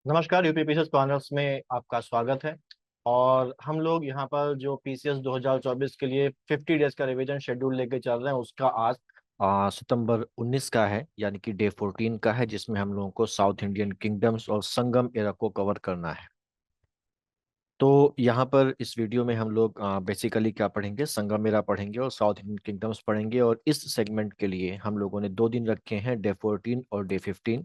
नमस्कार। UP PCS corners में आपका स्वागत है। और हम लोग यहाँ पर जो पीसीएस 2024 के लिए 50 डेज का रिवीजन शेड्यूल लेके चल रहे हैं, उसका आज सितंबर 19 का है, यानी कि डे 14 का है, जिसमें हम लोगों को साउथ इंडियन किंगडम्स और संगम एरा को कवर करना है। तो यहाँ पर इस वीडियो में हम लोग बेसिकली क्या पढ़ेंगे, संगम एरा पढ़ेंगे और साउथ इंडियन किंगडम्स पढ़ेंगे। और इस सेगमेंट के लिए हम लोगों ने 2 दिन रखे हैं, डे 14 और डे 15।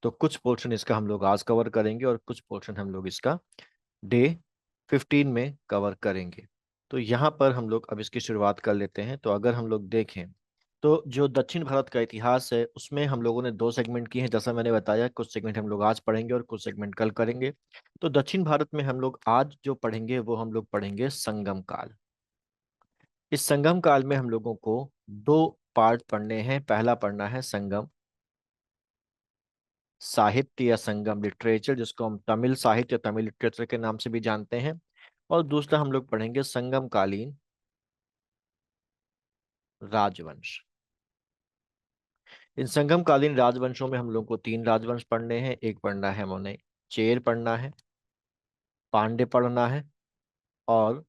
तो कुछ पोर्शन इसका हम लोग आज कवर करेंगे और कुछ पोर्शन हम लोग इसका डे 15 में कवर करेंगे। तो यहाँ पर हम लोग अब इसकी शुरुआत कर लेते हैं। तो अगर हम लोग देखें तो जो दक्षिण भारत का इतिहास है, उसमें हम लोगों ने 2 सेगमेंट किए हैं। जैसा मैंने बताया, कुछ सेगमेंट हम लोग आज पढ़ेंगे और कुछ सेगमेंट कल करेंगे। तो दक्षिण भारत में हम लोग आज जो पढ़ेंगे वो हम लोग पढ़ेंगे संगम काल। इस संगम काल में हम लोगों को 2 पार्ट पढ़ने हैं। पहला पढ़ना है संगम साहित्य या संगम लिटरेचर, जिसको हम तमिल साहित्य या तमिल लिटरेचर के नाम से भी जानते हैं। और दूसरा हम लोग पढ़ेंगे संगम कालीन राजवंश। इन संगम कालीन राजवंशों में हम लोग को 3 राजवंश पढ़ने हैं। एक पढ़ना है हमने चेर पढ़ना है, पांड्य पढ़ना है, और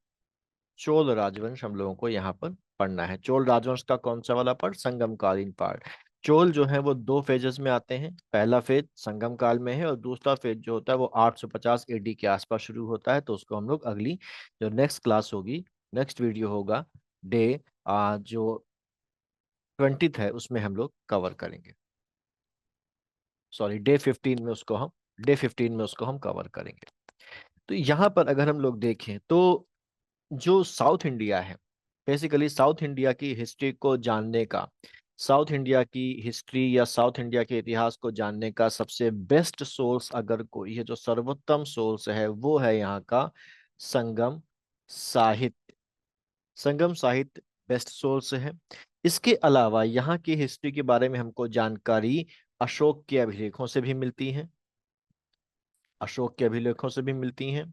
चोल राजवंश हम लोगों को यहाँ पर पढ़ना है। चोल राजवंश का कौन सा वाला पार्ट? संगम कालीन पार्ट। चोल जो है वो 2 फेजेस में आते हैं। पहला फेज संगम काल में है और दूसरा फेज जो होता है वो 850 एडी के आसपास शुरू होता है। तो उसको हम लोग अगली जो नेक्स्ट क्लास होगी, नेक्स्ट वीडियो होगा, डे जो 20 है, उसमें हम लोग कवर करेंगे। सॉरी, डे 15 में उसको हम कवर करेंगे। तो यहाँ पर अगर हम लोग देखें तो जो साउथ इंडिया है, बेसिकली साउथ इंडिया की हिस्ट्री को जानने का, साउथ इंडिया की हिस्ट्री या साउथ इंडिया के इतिहास को जानने का सबसे बेस्ट सोर्स अगर कोई है, जो सर्वोत्तम सोर्स है, वो है यहाँ का संगम साहित्य। संगम साहित्य बेस्ट सोर्स है। इसके अलावा यहाँ की हिस्ट्री के बारे में हमको जानकारी अशोक के अभिलेखों से भी मिलती है, अशोक के अभिलेखों से भी मिलती हैं।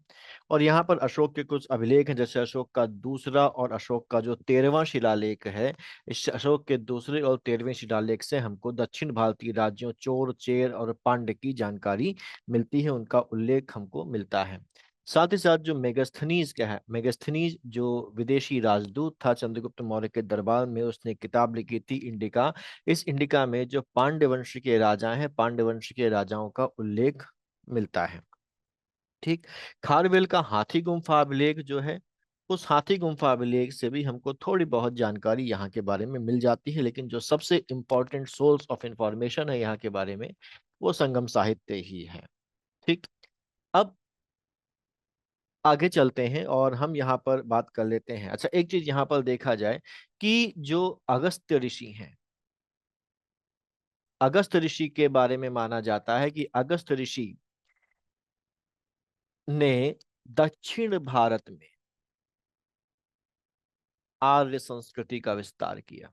और यहाँ पर अशोक के कुछ अभिलेख हैं, जैसे अशोक का दूसरा और अशोक का जो 13वां शिलालेख है। इस अशोक के दूसरे और 13वें शिलालेख से हमको दक्षिण भारतीय राज्यों चोर चेर और पांड्य की जानकारी मिलती है, उनका उल्लेख हमको मिलता है। साथ ही साथ जो मेगस्थनीज क्या है, मेगस्थनीज जो विदेशी राजदूत था चंद्रगुप्त मौर्य के दरबार में, उसने किताब लिखी थी इंडिका। इस इंडिका में जो पांड्य वंश के राजा हैं, पांड्य वंश के राजाओं का उल्लेख मिलता है। ठीक। खारवेल का हाथी गुम्फा अभिलेख जो है, उस हाथी गुम्फा अभिलेख से भी हमको थोड़ी बहुत जानकारी यहाँ के बारे में मिल जाती है, लेकिन जो सबसे इंपॉर्टेंट सोर्स ऑफ इंफॉर्मेशन है यहाँ के बारे में, वो संगम साहित्य ही है। ठीक। अब आगे चलते हैं और हम यहाँ पर बात कर लेते हैं। अच्छा, एक चीज यहाँ पर देखा जाए कि जो अगस्त्य ऋषि हैं, अगस्त्य ऋषि के बारे में माना जाता है कि अगस्त्य ऋषि ने दक्षिण भारत में आर्य संस्कृति का विस्तार किया।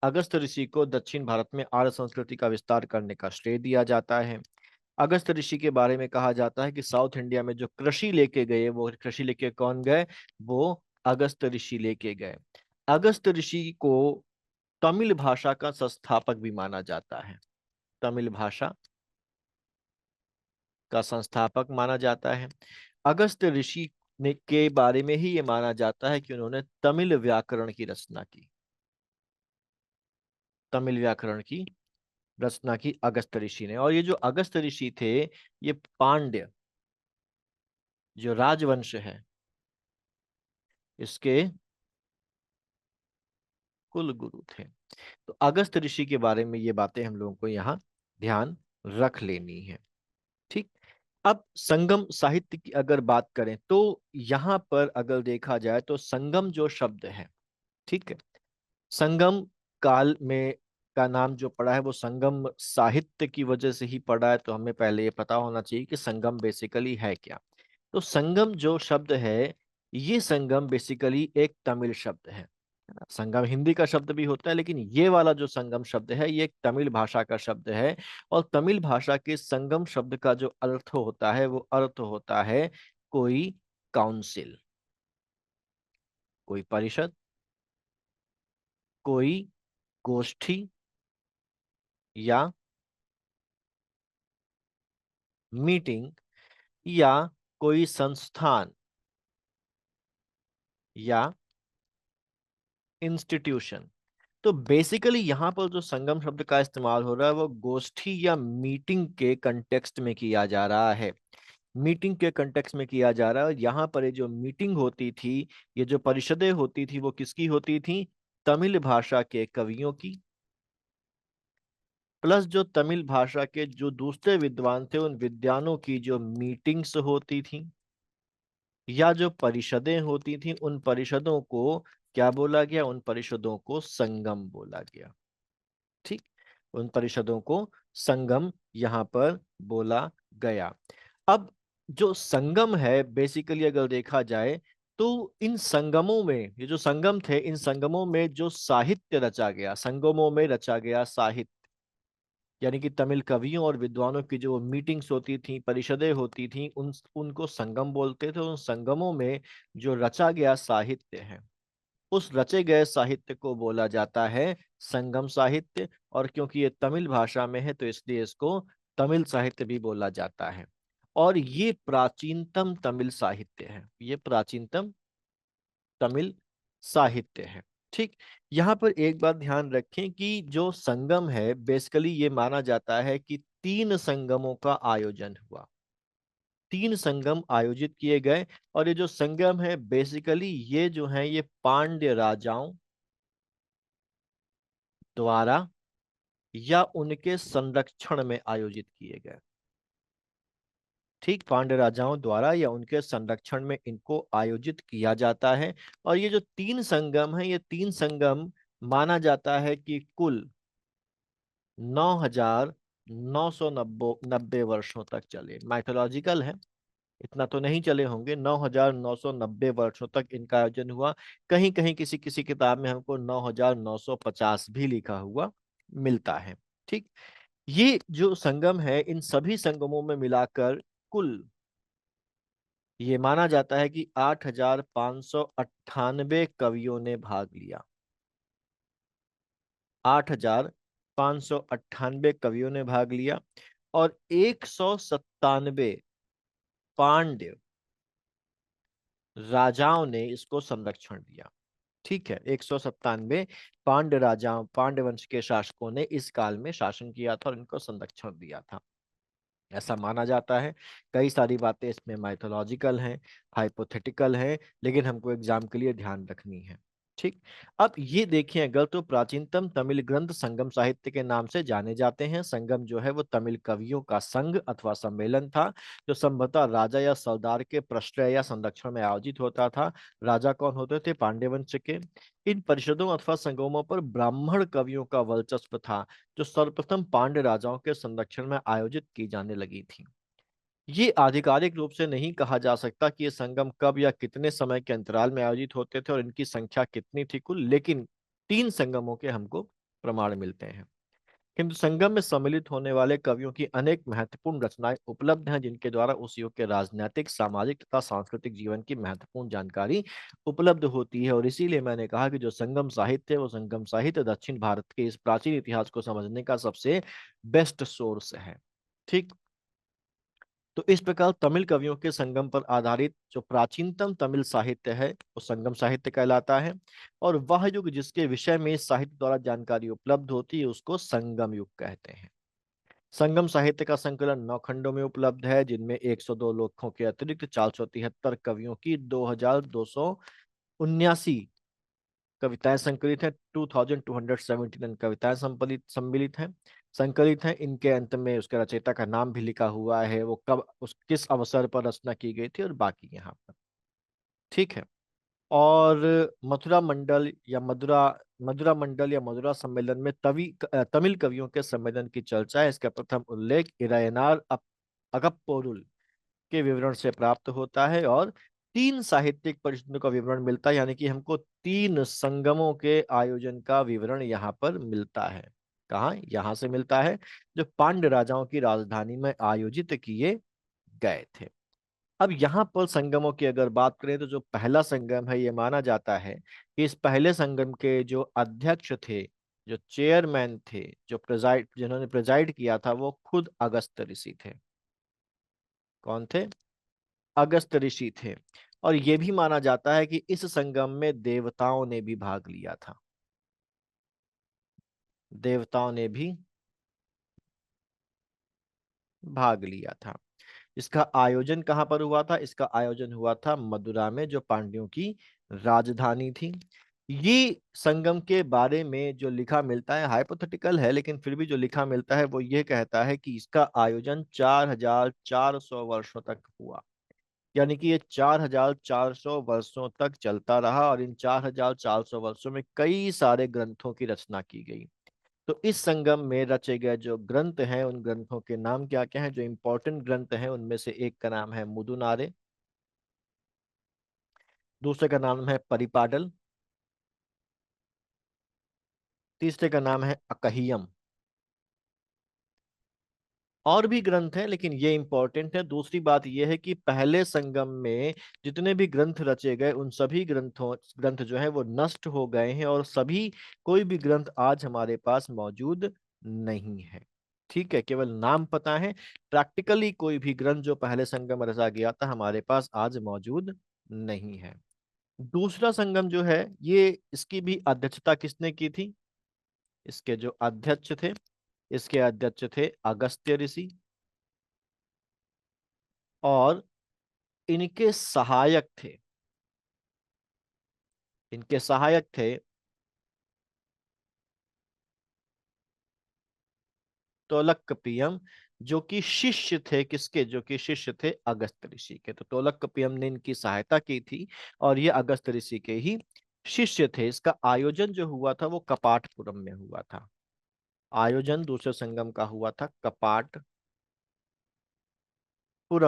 अगस्त ऋषि को दक्षिण भारत में आर्य संस्कृति का विस्तार करने का श्रेय दिया जाता है। अगस्त ऋषि के बारे में कहा जाता है कि साउथ इंडिया में जो कृषि लेके गए, वो कृषि लेके कौन गए? वो अगस्त ऋषि लेके गए। अगस्त ऋषि को तमिल भाषा का संस्थापक भी माना जाता है। तमिल भाषा का संस्थापक माना जाता है। अगस्त ऋषि ने के बारे में ही ये माना जाता है कि उन्होंने तमिल व्याकरण की रचना की। तमिल व्याकरण की रचना की अगस्त ऋषि ने। और ये जो अगस्त ऋषि थे, ये पांड्य जो राजवंश है, इसके कुल गुरु थे। तो अगस्त ऋषि के बारे में ये बातें हम लोगों को यहाँ ध्यान रख लेनी है। ठीक। अब संगम साहित्य की अगर बात करें तो यहाँ पर अगर देखा जाए तो संगम जो शब्द है, ठीक है, संगम काल में का नाम जो पड़ा है वो संगम साहित्य की वजह से ही पड़ा है। तो हमें पहले ये पता होना चाहिए कि संगम बेसिकली है क्या। तो संगम जो शब्द है, ये संगम बेसिकली एक तमिल शब्द है। संगम हिंदी का शब्द भी होता है, लेकिन ये वाला जो संगम शब्द है, ये एक तमिल भाषा का शब्द है। और तमिल भाषा के संगम शब्द का जो अर्थ होता है, वो अर्थ होता है कोई काउंसिल, कोई परिषद, कोई गोष्ठी, या मीटिंग या कोई संस्थान या इंस्टीट्यूशन। तो बेसिकली यहाँ पर जो संगम शब्द का इस्तेमाल हो रहा है वो गोष्ठी या मीटिंग के कंटेक्स्ट में किया जा रहा है। मीटिंग के कंटेक्स्ट में किया जा रहा है। यहाँ पर ये जो मीटिंग होती थी, ये जो परिषदें होती थी, वो किसकी होती थी? तमिल भाषा के कवियों की, प्लस जो तमिल भाषा के जो दूसरे विद्वान थे उन विद्वानों की जो मीटिंग्स होती थी या जो परिषदें होती थी, उन परिषदों को क्या बोला गया? उन परिषदों को संगम बोला गया। ठीक, उन परिषदों को संगम यहाँ पर बोला गया। अब जो संगम है, बेसिकली अगर देखा जाए तो इन संगमों में, ये जो संगम थे, इन संगमों में जो साहित्य रचा गया, संगमों में रचा गया साहित्य, यानी कि तमिल कवियों और विद्वानों की जो मीटिंग्स होती थी, परिषदें होती थी, उनको संगम बोलते थे। उन संगमों में जो रचा गया साहित्य है, उस रचे गए साहित्य को बोला जाता है संगम साहित्य। और क्योंकि ये तमिल भाषा में है तो इसलिए इसको तमिल साहित्य भी बोला जाता है। और ये प्राचीनतम तमिल साहित्य है, ये प्राचीनतम तमिल साहित्य है। ठीक, यहाँ पर एक बात ध्यान रखें कि जो संगम है, बेसिकली ये माना जाता है कि 3 संगमों का आयोजन हुआ, 3 संगम आयोजित किए गए। और ये जो संगम है, बेसिकली ये जो है ये पांड्य राजाओं द्वारा या उनके संरक्षण में आयोजित किए गए। ठीक, पांड्य राजाओं द्वारा या उनके संरक्षण में इनको आयोजित किया जाता है। और ये जो 3 संगम है, ये 3 संगम माना जाता है कि कुल 9,990 वर्षों तक चले। माइथोलॉजिकल है, इतना तो नहीं चले होंगे। 9,990 वर्षों तक इनका आयोजन हुआ। कहीं कहीं किसी किसी किताब में हमको 9,950 भी लिखा हुआ मिलता है। ठीक, ये जो संगम है, इन सभी संगमों में मिलाकर कुल ये माना जाता है कि 8,598 कवियों ने भाग लिया। 8,598 कवियों ने भाग लिया और 197 पांड्य राजाओं ने इसको संरक्षण दिया। ठीक है, 197 पांड्य राजाओं, पांड्य वंश के शासकों ने इस काल में शासन किया था और इनको संरक्षण दिया था, ऐसा माना जाता है। कई सारी बातें इसमें माइथोलॉजिकल हैं, हाइपोथेटिकल हैं, लेकिन हमको एग्जाम के लिए ध्यान रखनी है। ठीक, अब ये देखिए, अगर तो प्राचीनतम तमिल ग्रंथ संगम साहित्य के नाम से जाने जाते हैं। संगम जो है वो तमिल कवियों का संघ अथवा सम्मेलन था, जो संभवतः राजा या सरदार के प्रश्रय या संरक्षण में आयोजित होता था। राजा कौन होते थे? पांड्य वंश के। इन परिषदों अथवा संगमों पर ब्राह्मण कवियों का वर्चस्व था, जो सर्वप्रथम पांड्य राजाओं के संरक्षण में आयोजित की जाने लगी थी। ये आधिकारिक रूप से नहीं कहा जा सकता कि ये संगम कब या कितने समय के अंतराल में आयोजित होते थे और इनकी संख्या कितनी थी कुल, लेकिन 3 संगमों के हमको प्रमाण मिलते हैं। किंतु संगम में सम्मिलित होने वाले कवियों की अनेक महत्वपूर्ण रचनाएं उपलब्ध हैं, जिनके द्वारा उस युग के राजनीतिक, सामाजिक तथा सांस्कृतिक जीवन की महत्वपूर्ण जानकारी उपलब्ध होती है। और इसीलिए मैंने कहा कि जो संगम साहित्य है, वो संगम साहित्य दक्षिण भारत के इस प्राचीन इतिहास को समझने का सबसे बेस्ट सोर्स है। ठीक, तो इस प्रकार तमिल कवियों के संगम पर आधारित जो प्राचीनतम तमिल साहित्य है वो संगम साहित्य कहलाता है। और वह युग जिसके विषय में इस साहित्य द्वारा जानकारी उपलब्ध होती है उसको संगम युग कहते हैं। संगम साहित्य का संकलन 9 खंडों में उपलब्ध है, जिनमें 102 लेखकों के अतिरिक्त 473 कवियों की 2,279 कविताएं संकलित हैं। 2,279 कविताएं सम्मिलित हैं, संकलित हैं। इनके अंत में उसके रचयिता का नाम भी लिखा हुआ है, वो कब, उस किस अवसर पर रचना की गई थी और बाकी यहाँ पर। ठीक है, और मथुरा मंडल या मधुरा मधुरा मंडल या मधुरा सम्मेलन में तमिल कवियों के सम्मेलन की चर्चा है। इसका प्रथम उल्लेख इरायनार अगप्पोरुल के विवरण से प्राप्त होता है। और 3 साहित्यिक परिषदों का विवरण मिलता है, यानी कि हमको 3 संगमों के आयोजन का विवरण यहाँ पर मिलता है। कहाँ? यहाँ से मिलता है, जो पांड्य राजाओं की राजधानी में आयोजित किए गए थे। अब यहाँ पर संगमों की अगर बात करें तो जो पहला संगम है, ये माना जाता है कि इस पहले संगम के जो अध्यक्ष थे, जो चेयरमैन थे, जो जिन्होंने प्रेजाइड किया था, वो खुद अगस्त्य ऋषि थे। कौन थे? अगस्त ऋषि थे। और यह भी माना जाता है कि इस संगम में देवताओं ने भी भाग लिया था। देवताओं ने भी भाग लिया था। इसका आयोजन कहाँ पर हुआ था? इसका आयोजन हुआ था मदुरा में, जो पांड्यों की राजधानी थी। ये संगम के बारे में जो लिखा मिलता है, हाइपोथेटिकल है लेकिन फिर भी जो लिखा मिलता है वो ये कहता है कि इसका आयोजन 4400 वर्षों तक हुआ। यानी कि ये 4400 वर्षों तक चलता रहा, और इन 4400 वर्षों में कई सारे ग्रंथों की रचना की गई। तो इस संगम में रचे गए जो ग्रंथ हैं, उन ग्रंथों के नाम क्या क्या हैं? जो इंपॉर्टेंट ग्रंथ हैं उनमें से एक का नाम है मुदुनारे, दूसरे का नाम है परिपाडल, तीसरे का नाम है अकहियम। और भी ग्रंथ हैं लेकिन ये इंपॉर्टेंट है। दूसरी बात यह है कि पहले संगम में जितने भी ग्रंथ रचे गए, उन सभी ग्रंथ जो है वो नष्ट हो गए हैं, और सभी कोई भी ग्रंथ आज हमारे पास मौजूद नहीं है। ठीक है, केवल नाम पता है। प्रैक्टिकली कोई भी ग्रंथ जो पहले संगम में रचा गया था हमारे पास आज मौजूद नहीं है। दूसरा संगम जो है, ये इसकी भी अध्यक्षता किसने की थी? इसके जो अध्यक्ष थे, इसके अध्यक्ष थे अगस्त्य ऋषि, और इनके सहायक थे, इनके सहायक थे तोलकपियम, जो कि शिष्य थे किसके? जो कि शिष्य थे अगस्त ऋषि के। तो तोलकपियम ने इनकी सहायता की थी, और ये अगस्त ऋषि के ही शिष्य थे। इसका आयोजन जो हुआ था वो कपाटपुरम में हुआ था। आयोजन दूसरे संगम का हुआ था कपाटपुरम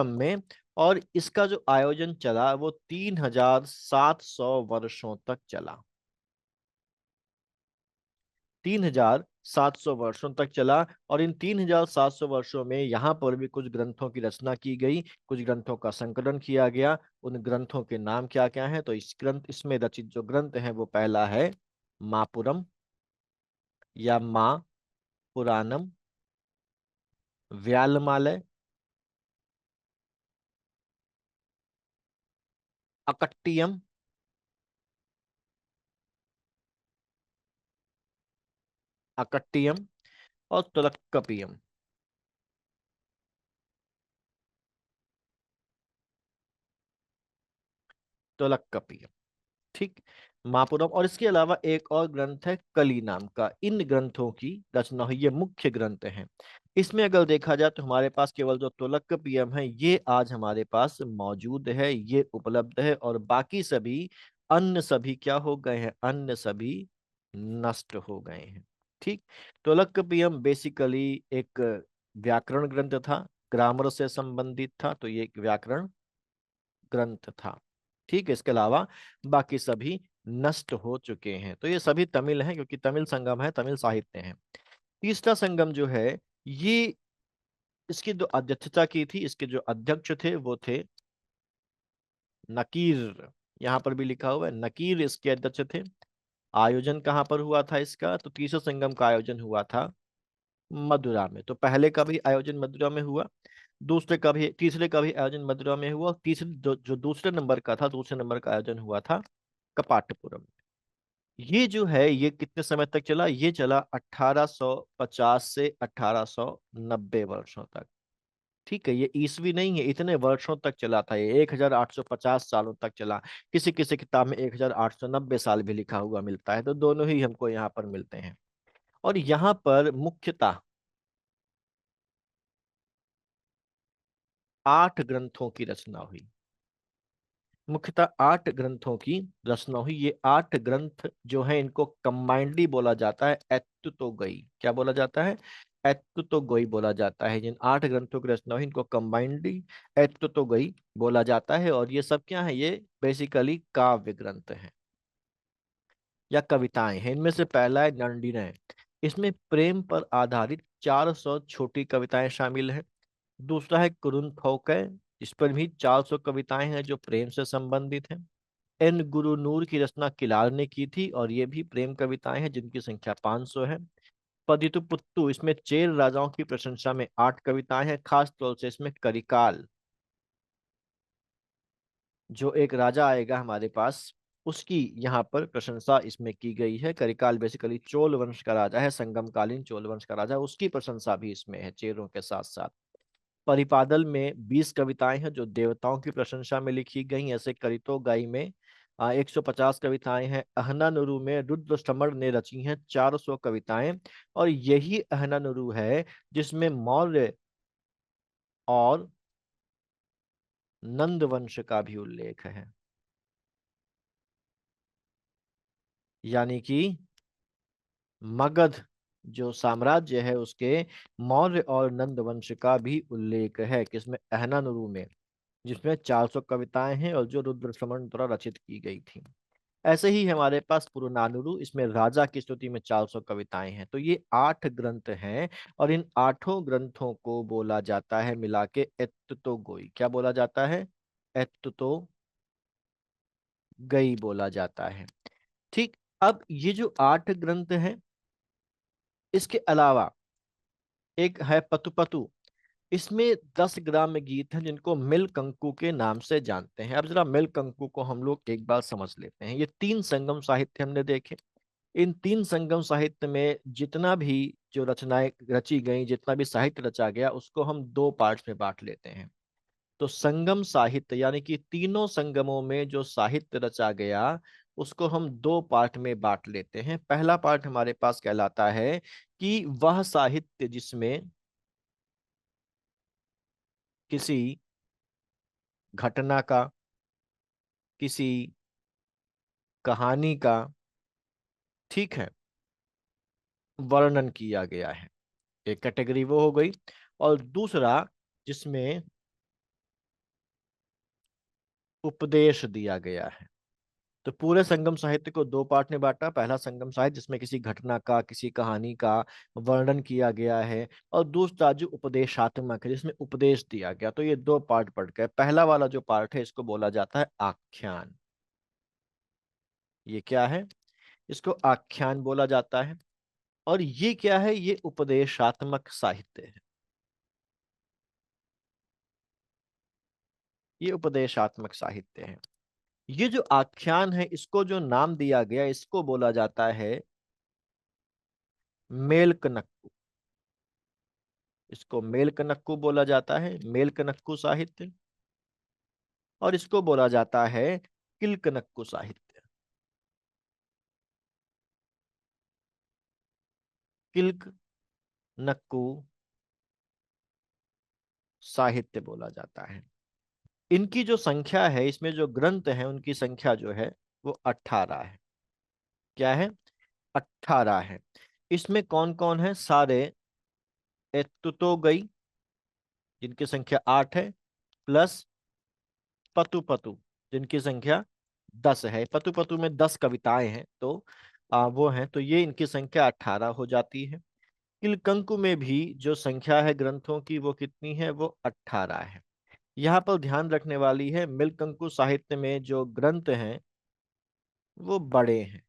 में। और इसका जो आयोजन चला वो 3700 वर्षों तक चला। 3700 वर्षों तक चला। और इन 3700 वर्षों में यहाँ पर भी कुछ ग्रंथों की रचना की गई, कुछ ग्रंथों का संकलन किया गया। उन ग्रंथों के नाम क्या क्या हैं? तो इसमें रचित जो ग्रंथ है वो पहला है मापुरम या मा पुराणम, व्यालमालय, अकट्टियम, अकट्टियम और तुलक्कपियम। तुलक्कपियम, ठीक। महापुरम, और इसके अलावा एक और ग्रंथ है कली नाम का। इन ग्रंथों की रचना हुई, ये मुख्य ग्रंथ हैं। इसमें अगर देखा जाए तो हमारे पास केवल जो तोलकपियम है ये आज हमारे पास मौजूद है, ये उपलब्ध है, और बाकी सभी अन्य सभी क्या हो गए हैं? अन्य सभी नष्ट हो गए हैं। ठीक। तोलकपियम बेसिकली एक व्याकरण ग्रंथ था, ग्रामर से संबंधित था, तो ये एक व्याकरण ग्रंथ था। ठीक है, इसके अलावा बाकी सभी नष्ट हो चुके हैं। तो ये सभी तमिल हैं, क्योंकि तमिल संगम है, तमिल साहित्य है। तीसरा संगम जो है, ये इसकी जो अध्यक्षता की थी, इसके जो अध्यक्ष थे वो थे नकीर। यहाँ पर भी लिखा हुआ है नकीर इसके अध्यक्ष थे। आयोजन कहाँ पर हुआ था इसका? तो तीसरे संगम का आयोजन हुआ था मदुरा में। तो पहले का भी आयोजन मदुरा में हुआ, दूसरे का भी, तीसरे का भी आयोजन मदुरा में हुआ, और तीसरे जो दूसरे नंबर का था, दूसरे नंबर का आयोजन हुआ था कपाटपुरम। ये जो है ये कितने समय तक चला? ये चला 1850 से 1890 वर्षों तक। ठीक है, ये ईसवी नहीं है, इतने वर्षों तक चला था। ये 1850 सालों तक चला। किसी किसी किताब में 1890 साल भी लिखा हुआ मिलता है, तो दोनों ही हमको यहाँ पर मिलते हैं। और यहाँ पर मुख्यतः 8 ग्रंथों की रचना हुई। मुख्यतः 8 ग्रंथों की रचना हुई। ये 8 ग्रंथ जो है इनको कंबाइंडली बोला जाता है एत्तुतोगई। क्या बोला जाता है? एत्तुतोगई बोला जाता है। जिन 8 ग्रंथों की रचना हुई इनको कंबाइंडली एत्तुतोगई बोला जाता है। और ये सब क्या है? ये बेसिकली काव्य ग्रंथ हैं या कविताएं हैं। इनमें से पहला है नंदिनय। इसमें प्रेम पर आधारित 400 छोटी कविताएं शामिल हैं। दूसरा है कुरुंथोकय। इस पर भी 400 कविताएं हैं जो प्रेम से संबंधित हैं। एन गुरुनूर की रचना किलार ने की थी, और ये भी प्रेम कविताएं हैं जिनकी संख्या 500 है। पदितुपुत्तु, इसमें चेर राजाओं की प्रशंसा में 8 कविताएं हैं, खास तौर से इसमें करिकाल जो एक राजा आएगा हमारे पास, उसकी यहाँ पर प्रशंसा इसमें की गई है। करिकाल बेसिकली चोल वंश का राजा है, संगम कालीन चोल वंश का राजा, उसकी प्रशंसा भी इसमें है चेरों के साथ साथ। परिपादल में 20 कविताएं हैं जो देवताओं की प्रशंसा में लिखी गई। ऐसे करितो गाई में 150 कविताएं हैं। अहनानुरु में रुद्र समर ने रची हैं 400 कविताएं। और यही अहनानुरु है जिसमें मौर्य और नंद वंश का भी उल्लेख है। यानी कि मगध जो साम्राज्य है उसके मौर्य और नंद वंश का भी उल्लेख है, किसमें, अहनानुरु में, जिसमें 400 कविताएं हैं और जो रुद्रश्रवण द्वारा रचित की गई थी। ऐसे ही हमारे पास पुरुनानुरु, इसमें राजा की स्तुति में 400 कविताएं हैं। तो ये 8 ग्रंथ हैं और इन 8 ग्रंथों को बोला जाता है मिला के एत्तो गोई। क्या बोला जाता है? एत्तो गई बोला जाता है। ठीक। अब ये जो 8 ग्रंथ हैं, इसके अलावा एक है पतुपतु। इसमें 10 ग्राम्य गीत हैं जिनको मिल कंकु के नाम से जानते हैं। अब जरा मिल कंकु को हम लोग एक बार समझ लेते हैं। ये 3 संगम साहित्य हमने देखे। इन 3 संगम साहित्य में जितना भी जो रचनाएं रची गई, जितना भी साहित्य रचा गया, उसको हम 2 पार्ट्स में बांट लेते हैं। तो संगम साहित्य यानी कि तीनों संगमों में जो साहित्य रचा गया, उसको हम 2 पार्ट में बांट लेते हैं। पहला पार्ट हमारे पास कहलाता है कि वह साहित्य जिसमें किसी घटना का, किसी कहानी का, ठीक है, वर्णन किया गया है। एक कैटेगरी वो हो गई। और दूसरा जिसमें उपदेश दिया गया है। तो पूरे संगम साहित्य को 2 पार्ट में बांटा। पहला संगम साहित्य जिसमें किसी घटना का, किसी कहानी का वर्णन किया गया है, और दूसरा जो उपदेशात्मक है जिसमें उपदेश दिया गया। तो ये 2 पार्ट पढ़ गए। पहला वाला जो पार्ट है इसको बोला जाता है आख्यान। ये क्या है? इसको आख्यान बोला जाता है। और ये क्या है? ये उपदेशात्मक साहित्य है। ये उपदेशात्मक साहित्य है। ये जो आख्यान है, इसको जो नाम दिया गया, इसको बोला जाता है मेलकनक्कु। इसको मेलकनक्कु बोला जाता है, मेलकनक्कु साहित्य। और इसको बोला जाता है किलकनक्कु साहित्य। किल्क नक्कु साहित्य बोला जाता है। इनकी जो संख्या है, इसमें जो ग्रंथ है उनकी संख्या जो है वो 18 है। क्या है? 18 है। इसमें कौन कौन है? सारे एतुतोगई जिनकी संख्या 8 है, प्लस पतु पतु जिनकी संख्या 10 है। पतु पतु में 10 कविताएं हैं, तो वो हैं, तो ये इनकी संख्या 18 हो जाती है। किलकंकु में भी जो संख्या है ग्रंथों की वो कितनी है? वो 18 है। यहाँ पर ध्यान रखने वाली है, मिलकंकु साहित्य में जो ग्रंथ हैं वो बड़े हैं,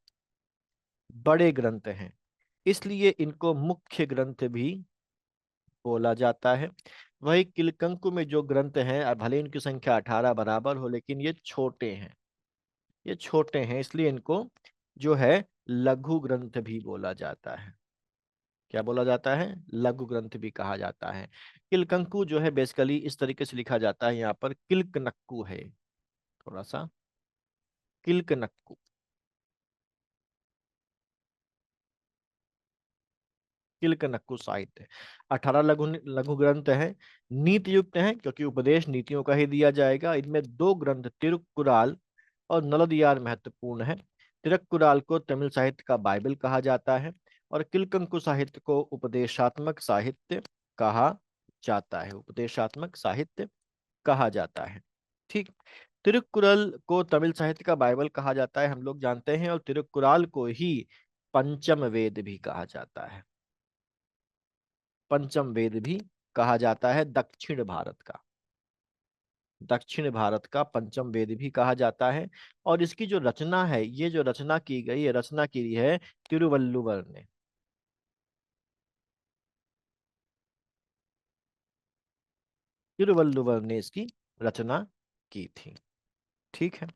बड़े ग्रंथ हैं, इसलिए इनको मुख्य ग्रंथ भी बोला जाता है। वही किलकंकु में जो ग्रंथ हैं, भले इनकी संख्या 18 बराबर हो, लेकिन ये छोटे हैं। ये छोटे हैं, इसलिए इनको जो है लघु ग्रंथ भी बोला जाता है। क्या बोला जाता है? लघु ग्रंथ भी कहा जाता है। किलकंकु जो है बेसिकली इस तरीके से लिखा जाता है, यहाँ पर किल्कनक्कु है, थोड़ा सा किल्कनक्कु। किल्कनक्कु साहित्य 18 लघु लघु ग्रंथ हैं। नीति युक्त हैं क्योंकि उपदेश नीतियों का ही दिया जाएगा। इनमें 2 ग्रंथ तिरुक्कुराल और नलदियार महत्वपूर्ण है। तिरुक्कुराल को तमिल साहित्य का बाइबल कहा जाता है, और किलकंकु साहित्य को उपदेशात्मक साहित्य कहा जाता है। उपदेशात्मक साहित्य कहा जाता है। ठीक। तिरुक्कुरल को तमिल साहित्य का बाइबल कहा जाता है, हम लोग जानते हैं, और तिरुक्कुराल को ही पंचम वेद भी कहा जाता है। पंचम वेद भी कहा जाता है दक्षिण भारत का। दक्षिण भारत का पंचम वेद भी कहा जाता है। और इसकी जो रचना है, ये जो रचना की गई है, रचना की है तिरुवल्लुवर ने। तिरुवल्लुवर ने इसकी रचना की थी। ठीक है।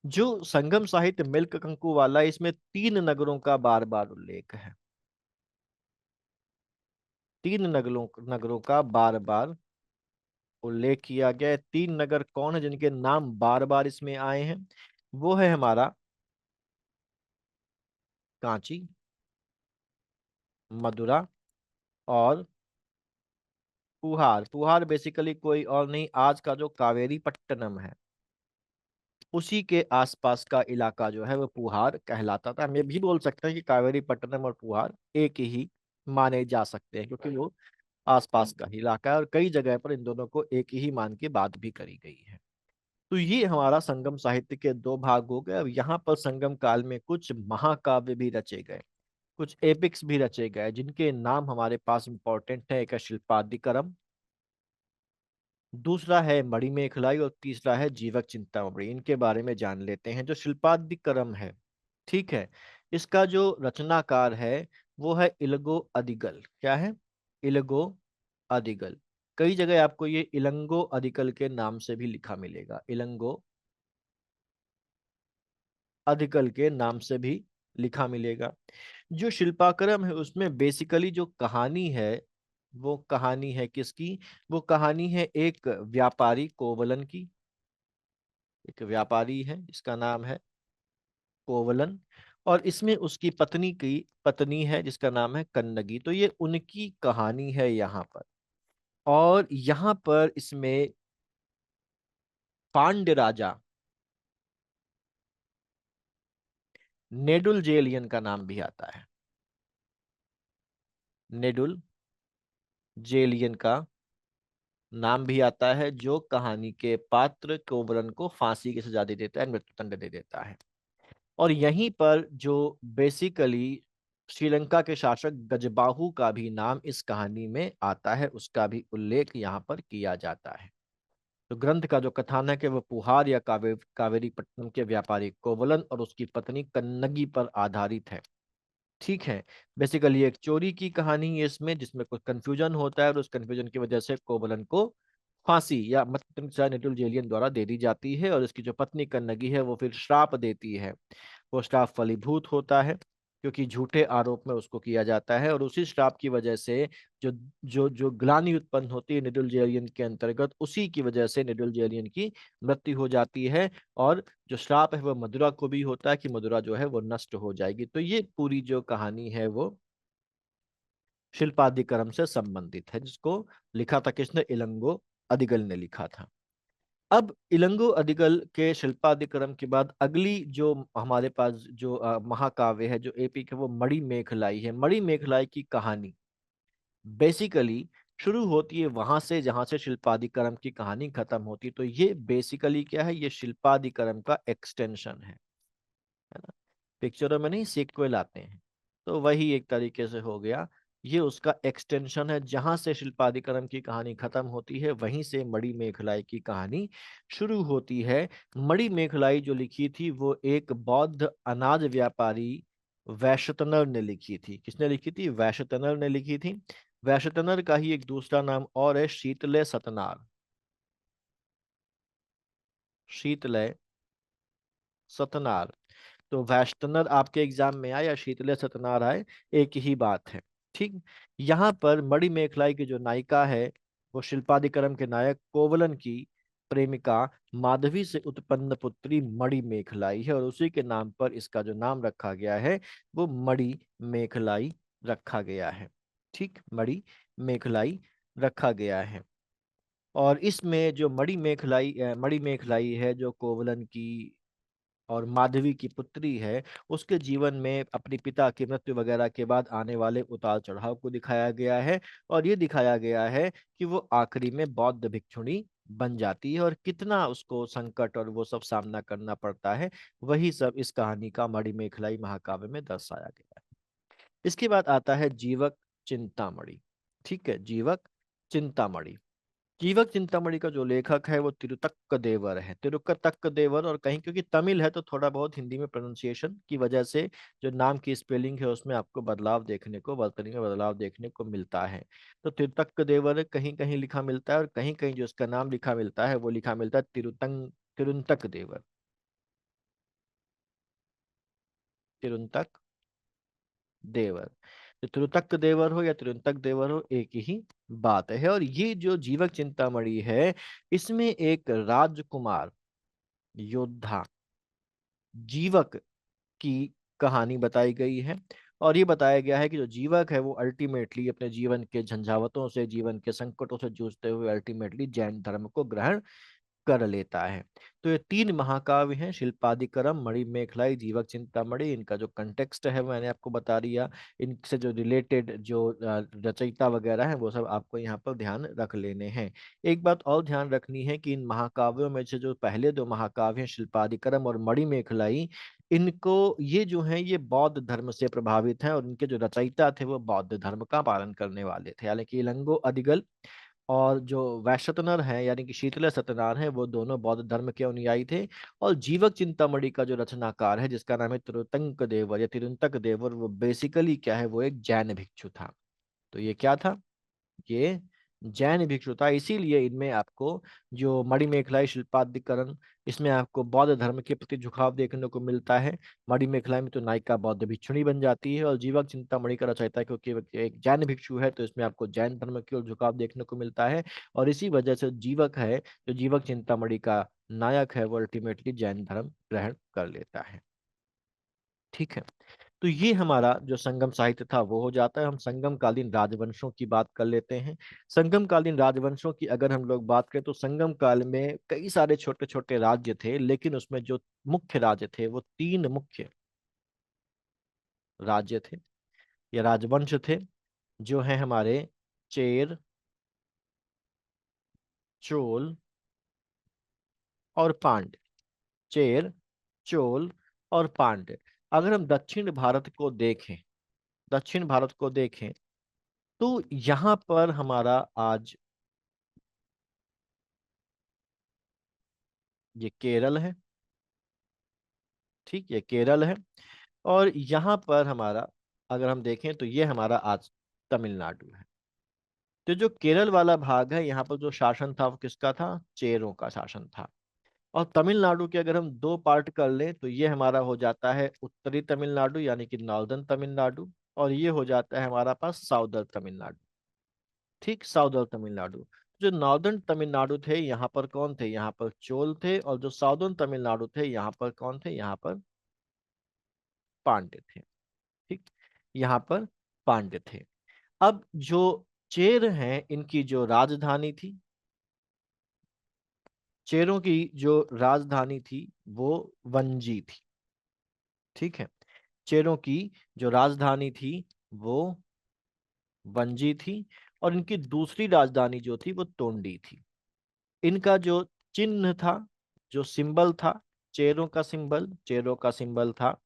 जो संगम साहित्य मिल्क कंकु वाला है, इसमें 3 नगरों का बार बार उल्लेख है। 3 नगरों का बार बार उल्लेख किया गया है। 3 नगर कौन है जिनके नाम बार बार इसमें आए हैं? वो है हमारा कांची, मदुरा और पुहार। पुहार बेसिकली कोई और नहीं, आज का जो कावेरी पट्टनम है उसी के आसपास का इलाका जो है वो पुहार कहलाता था। हम ये भी बोल सकते हैं कि कावेरी पट्टनम और पुहार एक ही माने जा सकते हैं, क्योंकि वो आसपास का ही इलाका है और कई जगह पर इन दोनों को एक ही मान के बात भी करी गई है। तो ये हमारा संगम साहित्य के 2 भाग हो गए। अब यहाँ पर संगम काल में कुछ महाकाव्य भी रचे गए, कुछ एपिक्स भी रचे गए, जिनके नाम हमारे पास इंपॉर्टेंट है। एक है शिल्पादिकरम, दूसरा है मणिमेखलाई और तीसरा है जीवक चिंतामणि। इनके बारे में जान लेते हैं। जो शिल्पादिकरम है, ठीक है, इसका जो रचनाकार है वो है इलगो अदिगल। क्या है? इलगो अदिगल। कई जगह आपको ये इलंगो अदिगल के नाम से भी लिखा मिलेगा, इलंगो अदिगल के नाम से भी लिखा मिलेगा। जो शिल्पाकर्म है उसमें बेसिकली जो कहानी है वो कहानी है किसकी? वो कहानी है एक व्यापारी कोवलन की। एक व्यापारी है, इसका नाम है कोवलन, और इसमें उसकी पत्नी है जिसका नाम है कन्नगी। तो ये उनकी कहानी है यहाँ पर। और यहाँ पर इसमें पांड्य राजा नेडुल जेलियन का नाम भी आता है। नेडुल जेलियन का नाम भी आता है, जो कहानी के पात्र कोवलन को फांसी की सजा दे देता है, मृत्युदंड दे देता है। और यहीं पर जो बेसिकली श्रीलंका के शासक गजबाहु का भी नाम इस कहानी में आता है, उसका भी उल्लेख यहाँ पर किया जाता है। तो ग्रंथ का जो कथानक है वो पुहार या कावेरी पट्टनम के व्यापारी कोवलन और उसकी पत्नी कन्नगी पर आधारित है। ठीक है। बेसिकली एक चोरी की कहानी है इसमें, जिसमें कुछ कंफ्यूजन होता है और उस कंफ्यूजन की वजह से कोवलन को फांसी या मृत्युदंड की सजा नेटुल जेलियन द्वारा दे दी जाती है। और इसकी जो पत्नी कन्नगी है वो फिर श्राप देती है। वो श्राप फलीभूत होता है, क्योंकि झूठे आरोप में उसको किया जाता है। और उसी श्राप की वजह से जो जो जो ग्लानि उत्पन्न होती है निडुल जेलियन के अंतर्गत, उसी की वजह से निडुल जेलियन की मृत्यु हो जाती है। और जो श्राप है वो मदुरा को भी होता है कि मदुरा जो है वो नष्ट हो जाएगी। तो ये पूरी जो कहानी है वो शिल्पादिकरम से संबंधित है, जिसको लिखा था किसने? इलंगो अदिगल ने लिखा था। अब इलंगो अदिगल के शिल्पादिकरम के बाद अगली जो हमारे पास जो महाकाव्य है, जो एपिक है, वो मणि मेखलाई है। मणि मेखलाई की कहानी बेसिकली शुरू होती है वहां से जहां से शिल्पादिकरम की कहानी खत्म होती है। तो ये बेसिकली क्या है? ये शिल्पादिकरम का एक्सटेंशन है ना। पिक्चरों में नहीं सीक्वल आते हैं, तो वही एक तरीके से हो गया। ये उसका एक्सटेंशन है। जहां से शिल्पादिकरम की कहानी खत्म होती है वहीं से मणि मेखलाई की कहानी शुरू होती है। मणि मेखलाई जो लिखी थी वो एक बौद्ध अनाज व्यापारी वैश्यतनर ने लिखी थी। किसने लिखी थी? वैश्यतनर ने लिखी थी। वैश्यतनर का ही एक दूसरा नाम और है, शीतलय सतनार। शीतलय सतनार। तो वैश्तनर आपके एग्जाम में आए या शीतले सतनार आए, एक ही बात है। ठीक। यहाँ पर मणि मेखलाई की जो नायिका है वो शिल्पादिकरम के नायक कोवलन की प्रेमिका माधवी से उत्पन्न पुत्री मणि मेखलाई है। और उसी के नाम पर इसका जो नाम रखा गया है वो मणि मेखलाई रखा गया है। ठीक, मणि मेखलाई रखा गया है। और इसमें जो मणि मेखलाई है, जो कोवलन की और माधवी की पुत्री है, उसके जीवन में अपने पिता की मृत्यु वगैरह के बाद आने वाले उतार चढ़ाव को दिखाया गया है। और ये दिखाया गया है कि वो आखिरी में बौद्ध भिक्षुणी बन जाती है और कितना उसको संकट और वो सब सामना करना पड़ता है। वही सब इस कहानी का मणिमेखलाई महाकाव्य में दर्शाया गया है। इसके बाद आता है जीवक चिंतामणि। ठीक है, जीवक चिंतामणि। जीवक चिंतामणि का जो लेखक है वो तिरुतक्क देवर है। तिरुतक्क देवर, और कहीं क्योंकि तमिल है तो थोड़ा बहुत हिंदी में प्रोनाउंसिएशन की वजह से जो नाम की स्पेलिंग है उसमें आपको बदलाव देखने को, वर्तनी में बदलाव देखने को मिलता है। तो तिरुतक्क देवर कहीं कहीं लिखा मिलता है और कहीं कहीं जो इसका नाम लिखा मिलता है वो लिखा मिलता है तिरुतंग तिरुंतक देवर। तिरुंतक देवर। तो तिरुतक देवर हो या तिरुंतक देवर हो, एक ही बात है। और ये जो जीवक चिंतामणि है, इसमें एक राजकुमार योद्धा जीवक की कहानी बताई गई है। और ये बताया गया है कि जो जीवक है वो अल्टीमेटली अपने जीवन के झंझावतों से, जीवन के संकटों से जूझते हुए अल्टीमेटली जैन धर्म को ग्रहण कर लेता है। तो ये तीन महाकाव्य हैं, शिल्पादिकरम, मणिमेखलाई, जीवक चिंतामणि। इनका जो कंटेक्स्ट है मैंने आपको बता दिया। इनसे जो रिलेटेड जो रचयिता वगैरह है वो सब आपको यहाँ पर ध्यान रख लेने हैं। एक बात और ध्यान रखनी है कि इन महाकाव्यों में से जो पहले दो महाकाव्य हैं, शिल्पादिकरम और मणिमेखलाई, इनको ये जो है ये बौद्ध धर्म से प्रभावित हैं, और इनके जो रचयिता थे वो बौद्ध धर्म का पालन करने वाले थे। हालांकि इलंगो अदिगल और जो वैशतनर हैं यानी कि शीतला सत्यनारायण हैं, वो दोनों बौद्ध धर्म के अनुयायी थे। और जीवक चिंतामणि का जो रचनाकार है जिसका नाम है तिरुतंक देवर या तिरुंतक देवर, वो बेसिकली क्या है, वो एक जैन भिक्षु था। तो ये क्या था, ये जैन भिक्षु था। इसीलिए इनमें आपको जो मणिमेखलाई शिल्पादिकरण, इसमें आपको बौद्ध धर्म के प्रति झुकाव देखने को मिलता है। मणिमेखलाई में तो नायिका बौद्ध भिक्षुणी बन जाती है, और जीवक चिंतामणि का रचयिता क्योंकि वो एक जैन भिक्षु है तो इसमें आपको जैन धर्म की ओर झुकाव देखने को मिलता है। और इसी वजह से जीवक है, जो जीवक चिंतामणि का नायक है, वो अल्टीमेटली जैन धर्म ग्रहण कर लेता है। ठीक है। तो ये हमारा जो संगम साहित्य था वो हो जाता है। हम संगम कालीन राजवंशों की बात कर लेते हैं। संगम कालीन राजवंशों की अगर हम लोग बात करें तो संगम काल में कई सारे छोटे छोटे राज्य थे, लेकिन उसमें जो मुख्य राज्य थे वो तीन मुख्य राज्य थे या राजवंश थे, जो है हमारे चेर, चोल और पांड्य। चेर, चोल और पांड्य। अगर हम दक्षिण भारत को देखें, दक्षिण भारत को देखें तो यहाँ पर हमारा आज ये केरल है। ठीक, ये केरल है। और यहाँ पर हमारा अगर हम देखें तो ये हमारा आज तमिलनाडु है। तो जो केरल वाला भाग है, यहाँ पर जो शासन था वो किसका था, चेरों का शासन था। और तमिलनाडु के अगर हम दो पार्ट कर लें तो ये हमारा हो जाता है उत्तरी तमिलनाडु यानी कि नॉर्दर्न तमिलनाडु, और ये हो जाता है हमारा पास साउदर्न तमिलनाडु। ठीक, साउदर्न तमिलनाडु। जो नॉर्दर्न तमिलनाडु थे यहाँ पर कौन थे, यहाँ पर चोल थे। और जो साउदर्न तमिलनाडु थे यहाँ पर कौन थे, यहाँ पर पांड्य थे। ठीक, यहाँ पर पांड्य थे। अब जो चेर हैं, इनकी जो राजधानी थी, चेरों की जो राजधानी थी वो वंजी थी। ठीक है, चेरों की जो राजधानी थी वो वंजी थी। और इनकी दूसरी राजधानी जो थी वो तोंडी थी। इनका जो चिन्ह था, जो सिंबल था, चेरों का सिंबल था,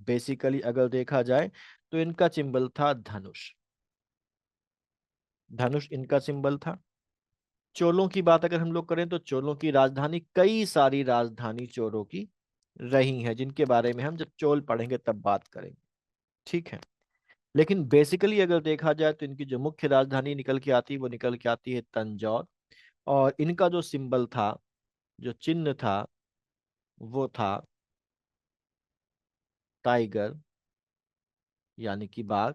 बेसिकली अगर देखा जाए तो इनका सिंबल था धनुष। धनुष इनका सिंबल था। चोलों की बात अगर हम लोग करें तो चोलों की राजधानी, कई सारी राजधानी चोलों की रही हैं जिनके बारे में हम जब चोल पढ़ेंगे तब बात करेंगे। ठीक है, लेकिन बेसिकली अगर देखा जाए तो इनकी जो मुख्य राजधानी निकल के आती है वो निकल के आती है तंजौर। और इनका जो सिंबल था, जो चिन्ह था, वो था टाइगर यानी कि बाघ।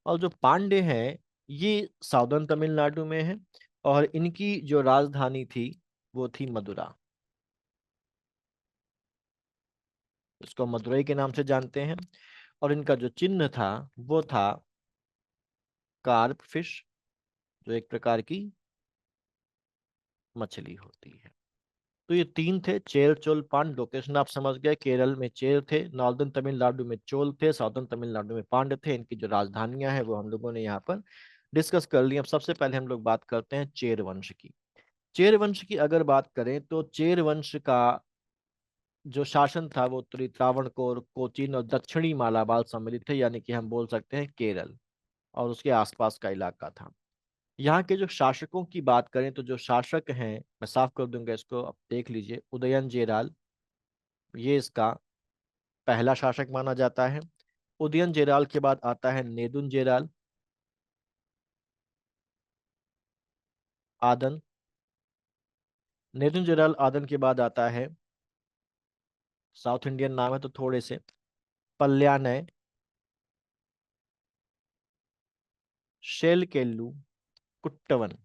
और जो पांड्य हैं, ये साउदर्न तमिलनाडु में है। और इनकी जो राजधानी थी वो थी मदुरा, इसको मदुरई के नाम से जानते हैं। और इनका जो चिन्ह था वो था कार्प फिश, जो एक प्रकार की मछली होती है। तो ये तीन थे, चेर चोल पांड। लोकेशन आप समझ गए, केरल में चेर थे, नॉर्दर्न तमिलनाडु में चोल थे, साउदर्न तमिलनाडु में पांड्य थे। इनकी जो राजधानियां हैं वो हम लोगों ने यहाँ पर डिस्कस कर ली। अब सबसे पहले हम लोग बात करते हैं चेर वंश की। चेर वंश की अगर बात करें तो चेर वंश का जो शासन था वो उत्तरी त्रावणकोर, कोचीन और दक्षिणी मालाबार सम्मिलित थे, यानी कि हम बोल सकते हैं केरल और उसके आसपास का इलाका था। यहाँ के जो शासकों की बात करें तो जो शासक हैं, मैं साफ कर दूंगा इसको, आप देख लीजिए, उदयन जेराल, ये इसका पहला शासक माना जाता है। उदयन जेराल के बाद आता है नेदुन जेराल, आदन। नेदुन जेराल आदन के बाद आता है, साउथ इंडियन नाम है तो थोड़े से पल्यानय, शेलकेल्लू, कुट्टवन।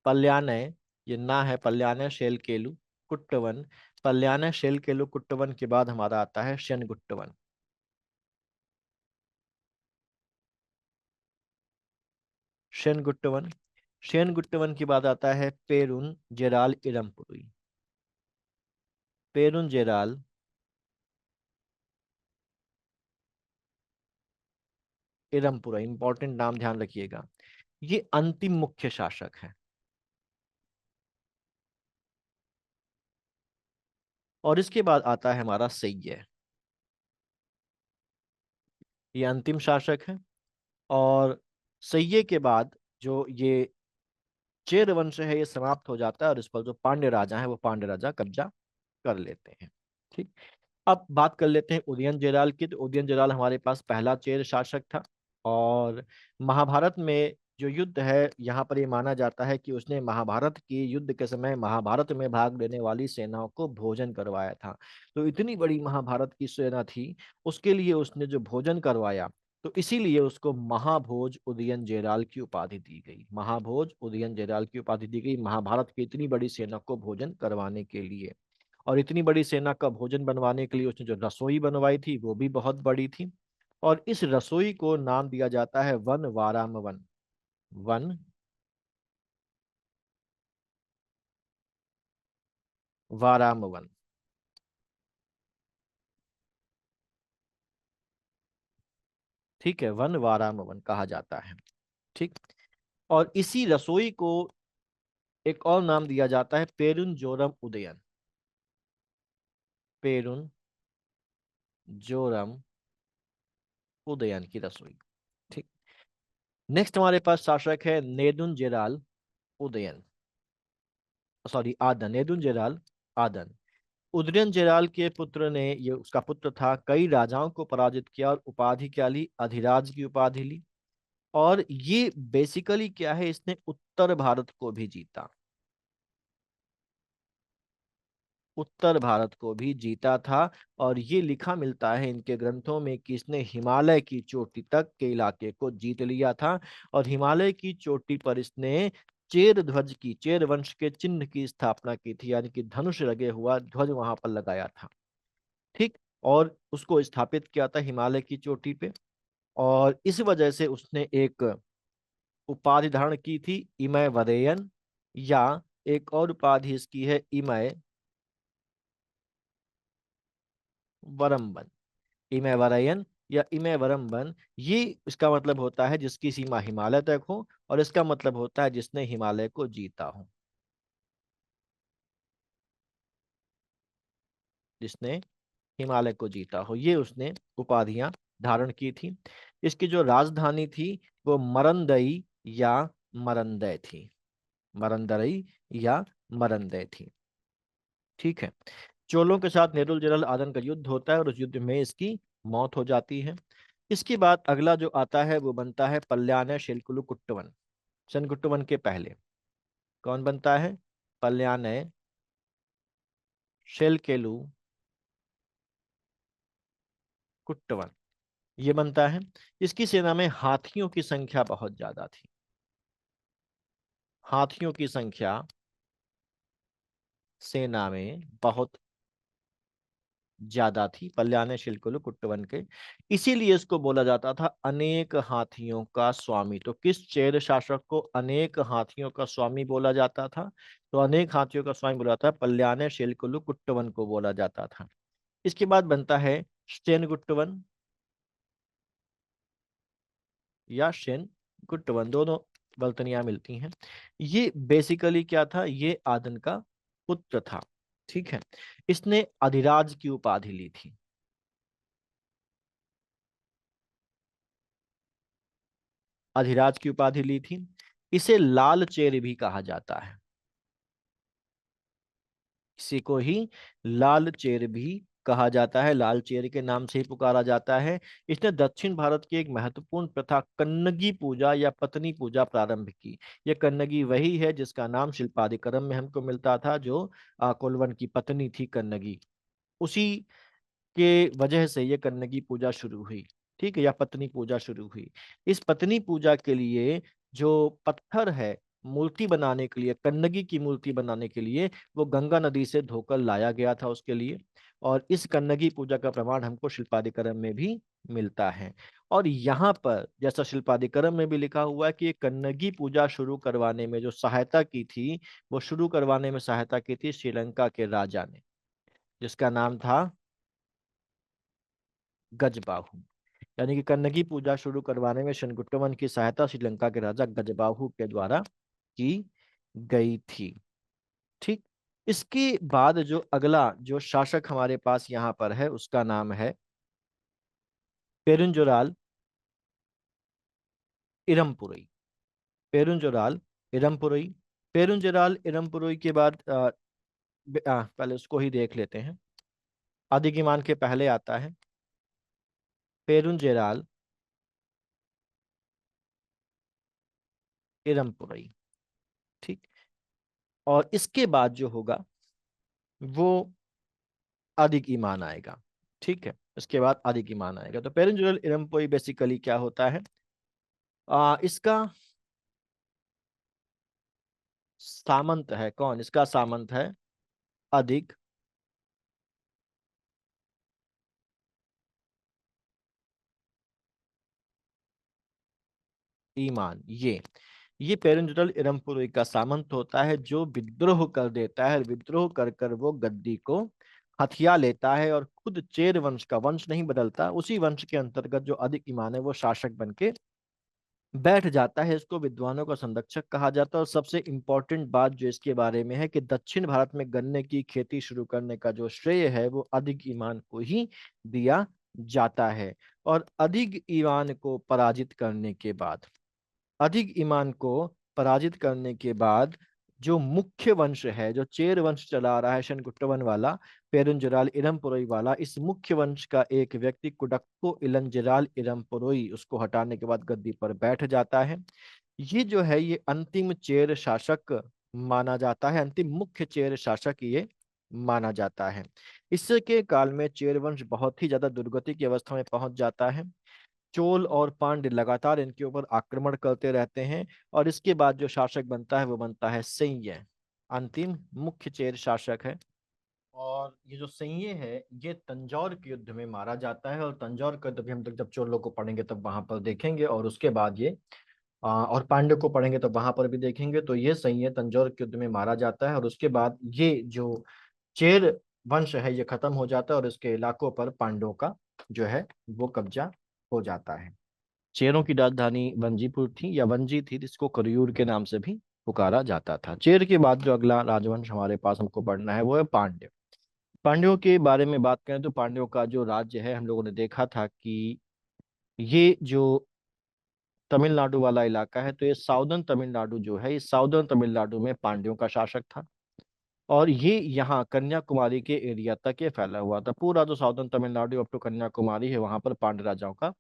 पल्यानय, ये ना है, पल्यानय, शेलकेलू, कुट्टवन। पल्यानय, शेलकेलू, कुट्टवन के बाद हमारा आता है शेनगुट्टवन। शेनगुट्टवन। शेनगुट्टवन के बाद आता है पेरुन जेराल इरमपुरी। पेरुन जेराल इरमपुरा, इंपॉर्टेंट नाम ध्यान रखिएगा। ये अंतिम मुख्य शासक है। और इसके बाद आता है हमारा सैय। ये अंतिम शासक है। और सैय के बाद जो ये चेर वंश है ये समाप्त हो जाता है, और इस पर जो पांड्य राजा है वो पांड्य राजा कब्जा कर लेते हैं। ठीक। अब बात कर लेते हैं उदयन जेलाल की। तो उदयन जेलाल हमारे पास पहला चेर शासक था। और महाभारत में जो युद्ध है, यहाँ पर ये माना जाता है कि उसने महाभारत की युद्ध के समय महाभारत में भाग लेने वाली सेनाओं को भोजन करवाया था। तो इतनी बड़ी महाभारत की सेना थी, उसके लिए उसने जो भोजन करवाया, तो इसीलिए उसको महाभोज उदयन जेलाल की उपाधि दी गई। महाभोज उदयन जेलाल की उपाधि दी गई महाभारत की इतनी बड़ी सेना को भोजन करवाने के लिए। और इतनी बड़ी सेना का भोजन बनवाने के लिए उसने जो रसोई बनवाई थी वो भी बहुत बड़ी थी। और इस रसोई को नाम दिया जाता है वन वाराम वन। वन वाराम वन। ठीक है, वन वाराम वन कहा जाता है। ठीक। और इसी रसोई को एक और नाम दिया जाता है पेरुन जोरम उदयन। पेरुन जोरम उदयन की रसोई। ठीक। नेक्स्ट हमारे पास शासक है नेदुन जेराल उदयन, सॉरी आदन, नेदुन जेराल आदन। उदयन जेराल के पुत्र ने, ये उसका पुत्र था, कई राजाओं को पराजित किया और उपाधि क्या ली? अधिराज की उपाधि ली। और ये बेसिकली क्या है, इसने उत्तर भारत को भी जीता। उत्तर भारत को भी जीता था। और ये लिखा मिलता है इनके ग्रंथों में कि इसने हिमालय की चोटी तक के इलाके को जीत लिया था। और हिमालय की चोटी पर इसने चेर ध्वज की, चेर वंश के चिन्ह की स्थापना की थी, यानी कि धनुष लगे हुआ ध्वज वहां पर लगाया था। ठीक। और उसको स्थापित किया था हिमालय की चोटी पे। और इस वजह से उसने एक उपाधि धारण की थी, इमय वरेयन। या एक और उपाधि इसकी है इमय वरम्बन। इमय वरयन या इमय वरम्बन, ये इसका मतलब होता है जिसकी सीमा हिमालय तक हो, और इसका मतलब होता है जिसने हिमालय को जीता हो। जिसने हिमालय को जीता हो, ये उसने उपाधियां धारण की थी। इसकी जो राजधानी थी वो मरंदई या मरंदय थी। मरंदई या मरंदय थी। ठीक है। चोलों के साथ नेरुल जनरल आदन का युद्ध होता है, और उस युद्ध में इसकी मौत हो जाती है। इसके बाद अगला जो आता है वो बनता है पल्यानय शिलकुलु कुट्टवन। सेनकुट्टवन के पहले कौन बनता है? पल्यानय शेलकेलु कुट्टवन, ये बनता है। इसकी सेना में हाथियों की संख्या बहुत ज्यादा थी। हाथियों की संख्या सेना में बहुत ज्यादा थी पल्याने शिल्कुल कुट्टवन के। इसीलिए इसको बोला जाता था अनेक हाथियों का स्वामी। तो किस चेर शासक को अनेक हाथियों का स्वामी बोला जाता था? तो अनेक हाथियों का स्वामी बोला जाता है पल्याने शिल्कुल कुट्टवन को बोला जाता था। इसके बाद बनता है शेन गुट्टवन या शेन गुट्टवन, दोनों गलतनियां मिलती हैं। ये बेसिकली क्या था? ये आदन का पुत्र था। ठीक है। इसने अधिराज की उपाधि ली थी। अधिराज की उपाधि ली थी। इसे लाल चेर भी कहा जाता है। इसी को ही लाल चेर भी कहा जाता है, लाल चेर के नाम से ही पुकारा जाता है। इसने दक्षिण भारत की एक महत्वपूर्ण प्रथा कन्नगी पूजा या पत्नी पूजा प्रारंभ की। यह कन्नगी वही है जिसका नाम शिल्पादिकरम में हमको मिलता था, जो कोलवन की पत्नी थी कन्नगी। उसी के वजह से ये कन्नगी पूजा शुरू हुई। ठीक है, या पत्नी पूजा शुरू हुई। इस पत्नी पूजा के लिए जो पत्थर है मूर्ति बनाने के लिए, कन्नगी की मूर्ति बनाने के लिए, वो गंगा नदी से धोकर लाया गया था उसके लिए। और इस कन्नगी पूजा का प्रमाण हमको शिल्पादिकरम में भी मिलता है। और यहाँ पर जैसा शिल्पादिकरम में भी लिखा हुआ है कि ये कन्नगी पूजा शुरू करवाने में जो सहायता की थी, वो शुरू करवाने में सहायता की थी श्रीलंका के राजा ने, जिसका नाम था गजबाहु। यानी कि कन्नगी पूजा शुरू करवाने में शनगुट्टवन की सहायता श्रीलंका के राजा गजबाहु के द्वारा की गई थी। ठीक। इसके बाद जो अगला जो शासक हमारे पास यहाँ पर है उसका नाम है पेरुंजोराल इरमपुरई। पेरुंजोराल इरमपुरई। पेरुंजोराल इरमपुरई के बाद पहले उसको ही देख लेते हैं। आदिगिमान के पहले आता है पेरुंजेराल इरमपुरई। ठीक। और इसके बाद जो होगा वो आदिक ईमान आएगा। ठीक है, इसके बाद आदिक ईमान आएगा। तो पेरिंजुरल इरम्पोई बेसिकली क्या होता है, इसका सामंत है कौन, इसका सामंत है अधिक ईमान। ये पेरिंजुरल इरम्पोई का सामंत होता है जो विद्रोह कर देता है। विद्रोह कर कर वो गद्दी को हथिया लेता है और खुद चेर वंश का, वंश नहीं बदलता, उसी वंश के अंतर्गत जो अधिक ईमान है वो शासक बन के बैठ जाता है। इसको विद्वानों का संरक्षक कहा जाता है। और सबसे इंपॉर्टेंट बात जो इसके बारे में है कि दक्षिण भारत में गन्ने की खेती शुरू करने का जो श्रेय है वो अधिक ईमान को ही दिया जाता है। और अधिक ईमान को पराजित करने के बाद, अधिक ईमान को पराजित करने के बाद जो मुख्य वंश है, जो चेर वंश चला रहा है शनगुट्टवन वाला, पेरुंजराल इरमपुरोई वाला, इस मुख्य वंश का एक व्यक्ति कुडक्को इलंजराल इरमपुरोई उसको हटाने के बाद गद्दी पर बैठ जाता है। ये जो है ये अंतिम चेर शासक माना जाता है, अंतिम मुख्य चेर शासक ये माना जाता है। इसके काल में चेर वंश बहुत ही ज्यादा दुर्गति की अवस्था में पहुंच जाता है। चोल और पांड्य लगातार इनके ऊपर आक्रमण करते रहते हैं। और इसके बाद जो शासक बनता है वो बनता है संय्य, अंतिम मुख्य चेर शासक है। और ये जो संय्य है ये तंजौर के युद्ध में मारा जाता है। और तंजौर का युद्ध भी हम लोग जब चोलों को पढ़ेंगे तब वहां पर देखेंगे। और उसके बाद ये और पांड्य को पढ़ेंगे तो वहां पर भी देखेंगे। तो ये संय्य तंजौर के युद्ध में मारा जाता है और उसके बाद ये जो चेर वंश है ये खत्म हो जाता है और इसके इलाकों पर पांड्यों का जो है वो कब्जा हो जाता है। चेरों की राजधानी वंजीपुर थी या वंजी थी, जिसको करयूर के नाम से भी पुकारा जाता था। चेर के बाद जो अगला राजवंश हमारे पास हमको पढ़ना है वो है पांड्य। पांड्यों के बारे में बात करें तो पांड्यों का जो राज्य है हम लोगों ने देखा था कि ये जो तमिलनाडु वाला इलाका है, तो ये साउदर्न तमिलनाडु जो है, इस साउदर्न तमिलनाडु में पांड्यों का शासक था। और ये यहाँ कन्याकुमारी के एरिया तक ये फैला हुआ था। पूरा जो southern Tamil Nadu up to Kanyakumari है वहां पर पांड्य राजाओं का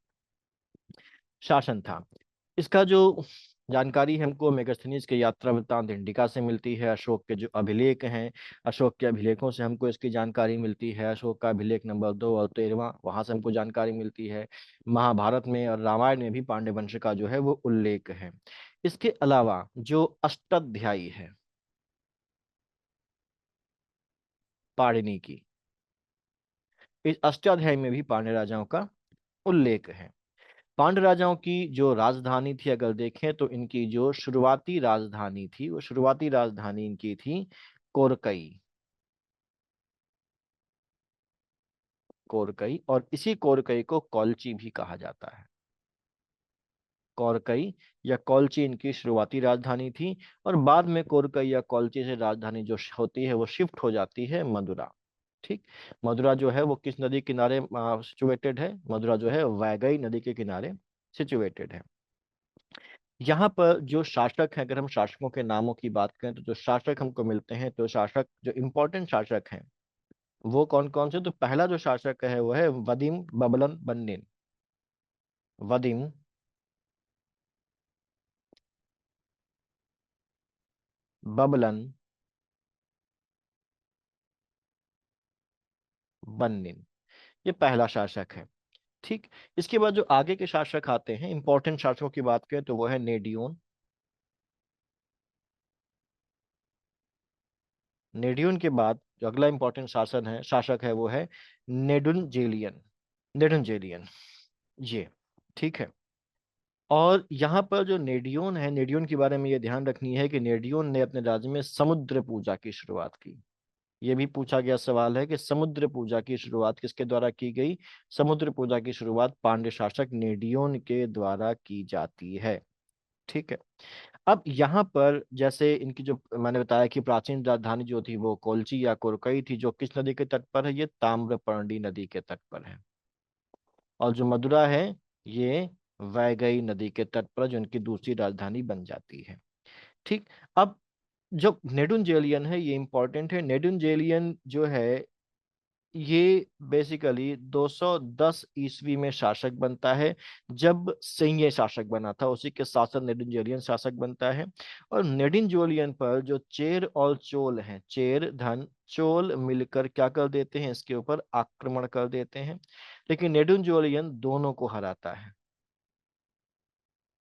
शासन था। इसका जो जानकारी हमको मेगास्थनीज के यात्रा वृत्तांत इंडिका से मिलती है। अशोक के जो अभिलेख हैं, अशोक के अभिलेखों से हमको इसकी जानकारी मिलती है। अशोक का अभिलेख नंबर 2 और 13वां, वहां से हमको जानकारी मिलती है। महाभारत में और रामायण में भी पांड्य वंश का जो है वो उल्लेख है। इसके अलावा जो अष्टाध्यायी है पाणिनि की, इस अष्टाध्यायी में भी पांड्य राजाओं का उल्लेख है। पांड्य राजाओं की जो राजधानी थी अगर देखें तो इनकी जो शुरुआती राजधानी थी वो शुरुआती राजधानी इनकी थी कोरकई। कोरकई, और इसी कोरकई को कौलची भी कहा जाता है। कोरकई या कौलची इनकी शुरुआती राजधानी थी। और बाद में कोरकई या कौलची से राजधानी जो होती है वो शिफ्ट हो जाती है मदुरा। ठीक। मदुरा जो है वो किस नदी किनारे सिचुएटेड है, मदुरा जो है वैगई नदी के किनारे सिचुएटेड है। यहाँ पर जो शासक हैं, अगर हम शासकों के नामों की बात करें तो जो शासक हमको मिलते हैं, तो शासक जो इम्पोर्टेंट शासक हैं वो कौन कौन से, तो पहला जो शासक है वो है वदिम बबलन बन्निन। वदिम बबलन बन्निन, ये पहला शासक है। ठीक। इसके बाद जो आगे के शासक आते हैं, इंपॉर्टेंट शासकों की बात करें तो वो है नेडियोन। नेडियोन के बाद जो अगला इंपॉर्टेंट शासक है वो है नेडुनजेलियन। नेडुनजेलियन, ये। ठीक है। और यहाँ पर जो नेडियोन है, नेडियोन के बारे में ये ध्यान रखनी है कि नेडियोन ने अपने राज्य में समुद्र पूजा की शुरुआत की। ये भी पूछा गया सवाल है कि समुद्र पूजा की शुरुआत किसके द्वारा की गई। समुद्र पूजा की शुरुआत पांड्य शासक नेडियोन के द्वारा की जाती है। ठीक है। अब यहाँ पर जैसे इनकी जो मैंने बताया कि प्राचीन राजधानी जो थी वो कोल्ची या कोरकई थी, जो किस नदी के तट पर है, ये ताम्रपर्णी नदी के तट पर है। और जो मदुरा है, ये वैगई नदी के तट पर, जो इनकी दूसरी राजधानी बन जाती है। ठीक। अब जो नेडुंजेलियन है ये इंपॉर्टेंट है। नेडुंजेलियन जो है ये बेसिकली 210 ईस्वी में शासक बनता है, जब सिंह शासक बना था उसी के साथ साथ नेडुंजेलियन शासक बनता है। और नेडुंजेलियन पर जो चेर और चोल हैं, चेर धन चोल मिलकर क्या कर देते हैं, इसके ऊपर आक्रमण कर देते हैं। लेकिन नेडुंजेलियन दोनों को हराता है,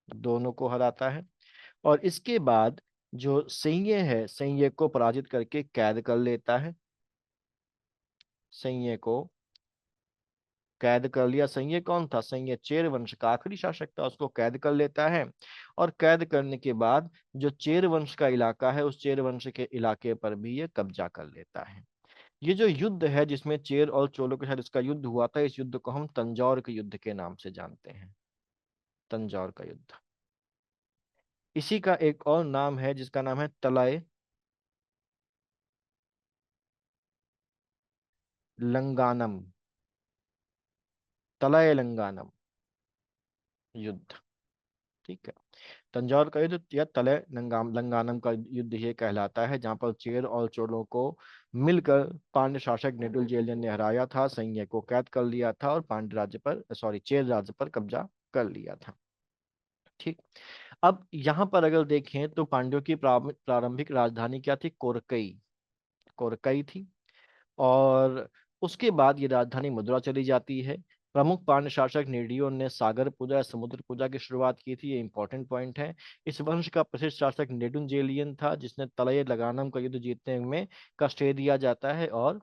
दोनों को हराता है। और इसके बाद जो सिंह है, सिंह को पराजित करके कैद कर लेता है। सिंह को कैद कर लिया। संजय कौन था? संजय चेर वंश का आखिरी शासक था, उसको कैद कर लेता है। और कैद करने के बाद जो चेर वंश का इलाका है, उस चेर वंश के इलाके पर भी ये कब्जा कर लेता है। ये जो युद्ध है जिसमें चेर और चोलों के साथ इसका युद्ध हुआ था, इस युद्ध को हम तंजौर के युद्ध के नाम से जानते हैं। तंजौर का युद्ध। इसी का एक और नाम है जिसका नाम है तलय लंगानम। तलय लंगानम युद्ध। ठीक है। तंजौर का युद्ध या तले लंगानम का युद्ध ये कहलाता है, जहां पर चेर और चोलों को मिलकर पांड्य शासक नेदुलजेलियन ने हराया था, सैन्य को कैद कर लिया था और पांड्य राज्य पर, सॉरी, चेर राज्य पर कब्जा कर लिया था। ठीक। अब यहाँ पर अगर देखें तो पांड्यों की प्रारंभिक राजधानी क्या थी? कोरकई। कोरकई थी। और उसके बाद ये राजधानी मदुरा चली जाती है। प्रमुख पांड्य शासक नेडियों ने सागर पूजा, समुद्र पूजा की शुरुआत की थी, ये इंपॉर्टेंट पॉइंट है। इस वंश का प्रसिद्ध शासक नेडुंजेलियन था, जिसने तलय लगानम का युद्ध जीतने में का श्रेय दिया जाता है। और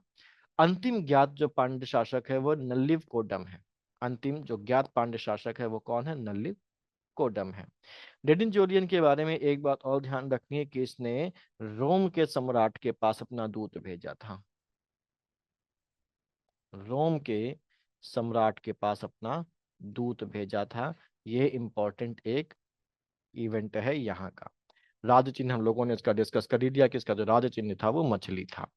अंतिम ज्ञात जो पांड्य शासक है वो नल्लिव कोडम है। अंतिम जो ज्ञात पांड्य शासक है वो कौन है? नल्लिव कोडम है। नेडुंजेलियन के बारे में एक बात और ध्यान रखनी है कि इसने रोम के सम्राट के पास अपना दूत भेजा था। रोम के सम्राट के पास अपना दूत भेजा था। ये इंपॉर्टेंट एक इवेंट है यहाँ का। राज चिन्ह हम लोगों ने इसका डिस्कस कर ही दिया कि इसका जो राज चिन्ह था वो मछली था।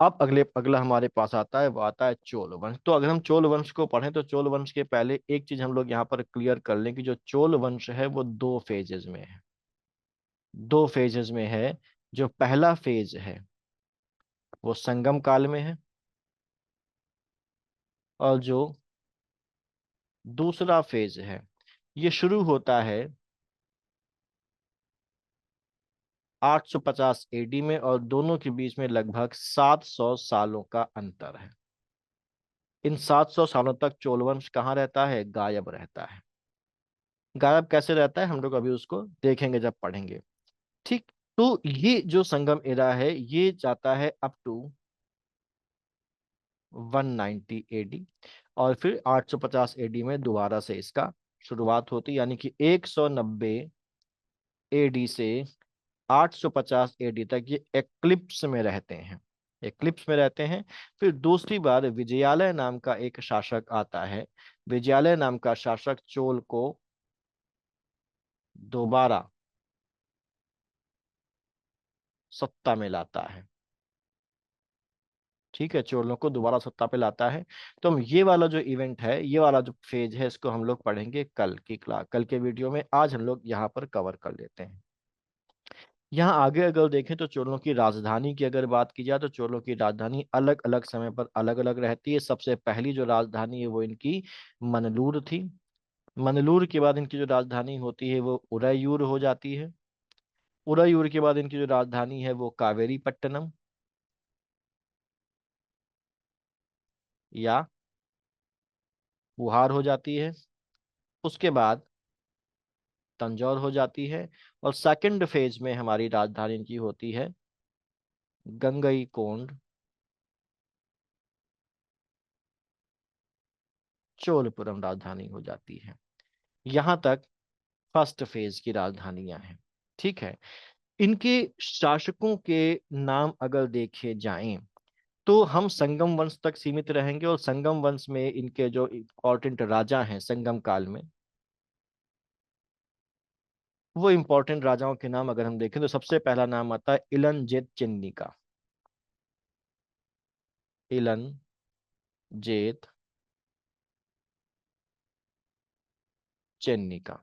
अब अगला हमारे पास आता है, वो आता है चोल वंश। तो अगर हम चोल वंश को पढ़ें तो चोल वंश के पहले एक चीज हम लोग यहाँ पर क्लियर कर लें कि जो चोल वंश है वो दो फेजेस में है। दो फेजेस में है। जो पहला फेज है वो संगम काल में है, और जो दूसरा फेज है ये शुरू होता है 850 एडी में, और दोनों के बीच में लगभग 700 सालों का अंतर है। इन 700 सालों तक चोलवंश कहाँ रहता है? गायब रहता है। गायब कैसे रहता है हम लोग अभी उसको देखेंगे जब पढ़ेंगे। ठीक। तो ये जो संगम एरा है ये जाता है अप टू 190 एडी, और फिर 850 एडी में दोबारा से इसका शुरुआत होती, यानी कि 190 एडी से 850 एडी तक ये एक्लिप्स में रहते हैं। एक्लिप्स में रहते हैं। फिर दूसरी बार विजयालय नाम का एक शासक आता है। विजयालय नाम का शासक चोल को दोबारा सत्ता में लाता है। ठीक है, चोलों को दोबारा सत्ता पे लाता है। तो हम ये वाला जो इवेंट है, ये वाला जो फेज है, इसको हम लोग पढ़ेंगे कल के वीडियो में। आज हम लोग यहाँ पर कवर कर लेते हैं। यहाँ आगे अगर देखें तो चोलों की राजधानी की अगर बात की जाए तो चोलों की राजधानी अलग अलग समय पर अलग अलग रहती है। सबसे पहली जो राजधानी है वो इनकी मनलूर थी। मनलूर के बाद इनकी जो राजधानी होती है वो उदययूर हो जाती है। उदययूर के बाद इनकी जो राजधानी है वो कावेरी पट्टनम। या पुहार हो जाती है। उसके बाद तंजौर हो जाती है। और सेकंड फेज में हमारी राजधानी की होती है गंगईकोंड चोलपुरम राजधानी हो जाती है। यहां तक फर्स्ट फेज की राजधानियां हैं। ठीक है। इनके शासकों के नाम अगर देखे जाएं तो हम संगम वंश तक सीमित रहेंगे, और संगम वंश में इनके जो इंपॉर्टेंट राजा हैं संगम काल में, वो इंपॉर्टेंट राजाओं के नाम अगर हम देखें तो सबसे पहला नाम आता है इलनजेत चेन्नी का। इलनजेत चेन्नी का।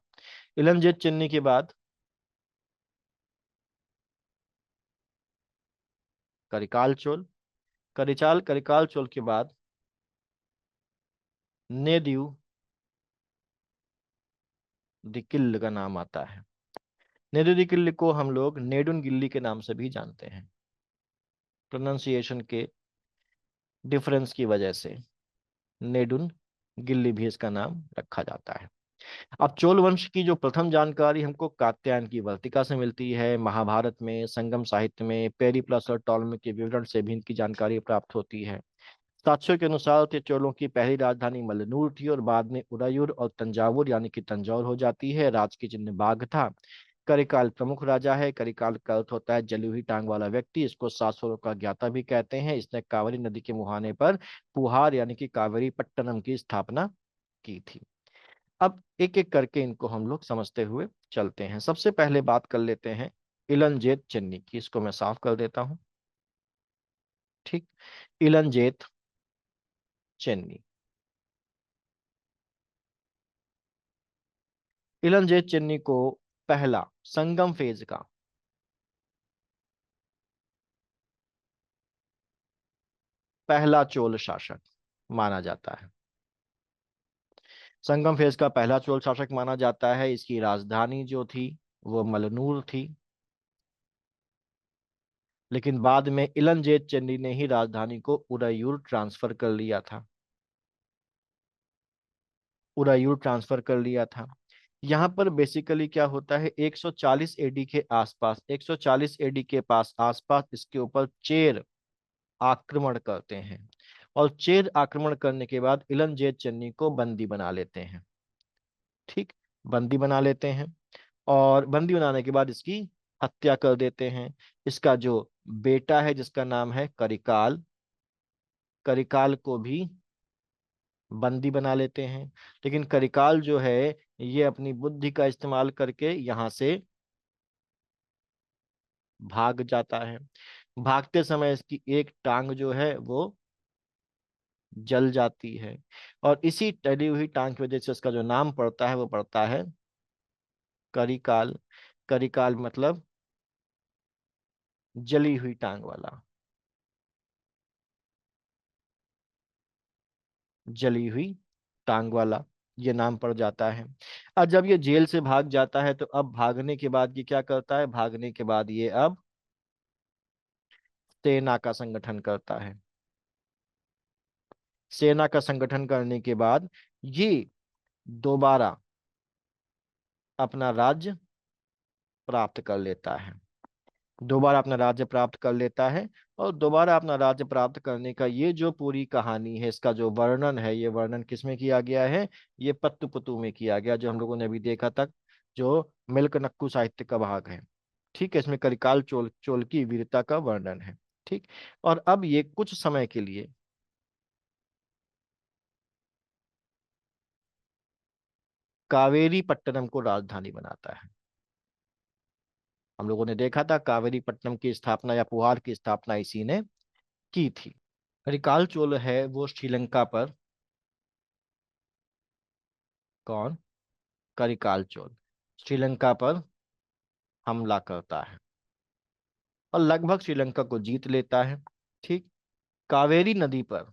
इलनजेत चेन्नी के बाद करिकाल चोल। करिकाल चोल के बाद नेदुय दिकिल्ल का नाम आता है। नेदुय दिकिल्ल को हम लोग नेडुन गिल्ली के नाम से भी जानते हैं, प्रोनाउंसिएशन के डिफरेंस की वजह से नेडुन गिल्ली भी इसका नाम रखा जाता है। अब चोल वंश की जो प्रथम जानकारी हमको कात्यायन की वर्तिका से मिलती है, महाभारत में, संगम साहित्य में, पेरिप्लस और टॉलमी के विवरण से भी इनकी जानकारी प्राप्त होती है। साक्ष्यों के अनुसार तो चोलों की पहली राजधानी मल्लनूर थी और बाद में उदयपुर और तंजावुर यानी कि तंजौर हो जाती है। राज के चिन्ह बाघ था। करिकाल प्रमुख राजा है। करिकाल का अर्थ होता है जली हुई टांग वाला व्यक्ति। इसको सासुरों का ज्ञाता भी कहते हैं। इसने कावेरी नदी के मुहाने पर पुहार यानी कि कावेरी पट्टनम की स्थापना की थी। अब एक एक करके इनको हम लोग समझते हुए चलते हैं। सबसे पहले बात कर लेते हैं इलनजेत चेन्नी की। इसको मैं साफ कर देता हूं। ठीक। इलनजेत चेन्नी। इलनजेत चेन्नी को पहला संगम फेज का पहला चोल शासक माना जाता है। संगम फेज का पहला चोल शासक माना जाता है। इसकी राजधानी जो थी वो मलनूर थी, लेकिन बाद में इलनजेत चेन्नी ने ही राजधानी को उदयपुर ट्रांसफर कर लिया था। उदयपुर ट्रांसफर कर लिया था। यहाँ पर बेसिकली क्या होता है, 140 एडी के आसपास, 140 एडी के पास आसपास इसके ऊपर चेर आक्रमण करते हैं। और चेर आक्रमण करने के बाद इलनजेत चन्नी को बंदी बना लेते हैं। ठीक। बंदी बना लेते हैं, और बंदी बनाने के बाद इसकी हत्या कर देते हैं। इसका जो बेटा है जिसका नाम है करिकाल, करिकाल को भी बंदी बना लेते हैं। लेकिन करिकाल जो है ये अपनी बुद्धि का इस्तेमाल करके यहाँ से भाग जाता है। भागते समय इसकी एक टांग जो है वो जल जाती है, और इसी टली हुई टांग की वजह से उसका जो नाम पड़ता है वो पड़ता है करिकाल। करिकाल मतलब जली हुई टांग वाला, जली हुई टांग वाला, ये नाम पड़ जाता है। अब जब ये जेल से भाग जाता है तो अब भागने के बाद ये क्या करता है, भागने के बाद ये अब सेना का संगठन करता है। सेना का संगठन करने के बाद ये दोबारा अपना राज्य प्राप्त कर लेता है। दोबारा अपना राज्य प्राप्त कर लेता है। और दोबारा अपना राज्य प्राप्त करने का ये जो पूरी कहानी है, इसका जो वर्णन है, ये वर्णन किसमें किया गया है, ये पत्तुपुतु में किया गया, जो हम लोगों ने अभी देखा था, जो मिल्क नक्कू साहित्य का भाग है। ठीक है। इसमें करिकाल चोल चोल की वीरता का वर्णन है। ठीक। और अब ये कुछ समय के लिए कावेरी पट्टनम को राजधानी बनाता है। हम लोगों ने देखा था कावेरी पट्टनम की स्थापना या पुहार की स्थापना इसी ने की थी। करिकाल चोल है वो श्रीलंका पर, कौन, करिकाल चोल श्रीलंका पर हमला करता है और लगभग श्रीलंका को जीत लेता है। ठीक। कावेरी नदी पर,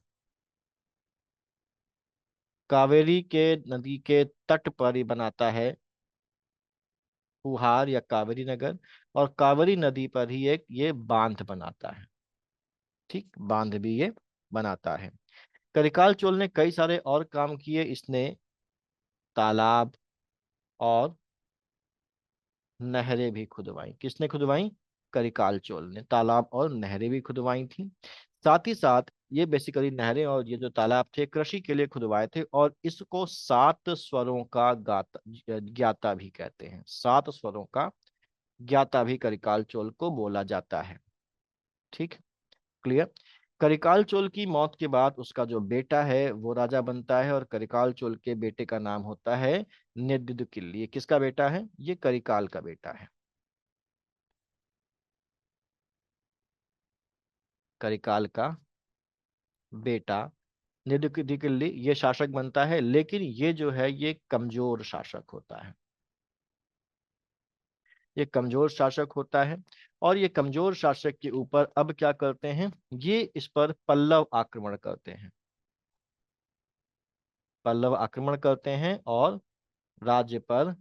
कावेरी के नदी के तट पर ही बनाता है पुहार या कावेरी नगर, और कावेरी नदी पर ही एक ये बांध बनाता है। ठीक। बांध भी ये बनाता है। करिकाल चोल ने कई सारे और काम किए। इसने तालाब और नहरें भी खुदवाई। किसने खुदवाई? करिकाल चोल ने तालाब और नहरें भी खुदवाई थी। साथ ही साथ ये बेसिकली नहरें और ये जो तालाब थे कृषि के लिए खुदवाए थे, और इसको सात स्वरों का गाता ज्ञाता भी कहते हैं। सात स्वरों का ज्ञाता भी करिकाल चोल को बोला जाता है। ठीक, क्लियर। करिकाल चोल की मौत के बाद उसका जो बेटा है वो राजा बनता है, और करिकाल चोल के बेटे का नाम होता है नेद्युदुकिल। ये किसका बेटा है? ये करिकाल का बेटा है। करिकाल का बेटा नेद्युदुकिल ये शासक बनता है, लेकिन ये जो है ये कमजोर शासक होता है। ये कमजोर शासक होता है, और ये कमजोर शासक के ऊपर अब क्या करते हैं, ये इस पर पल्लव आक्रमण करते हैं। पल्लव आक्रमण करते हैं और राज्य पर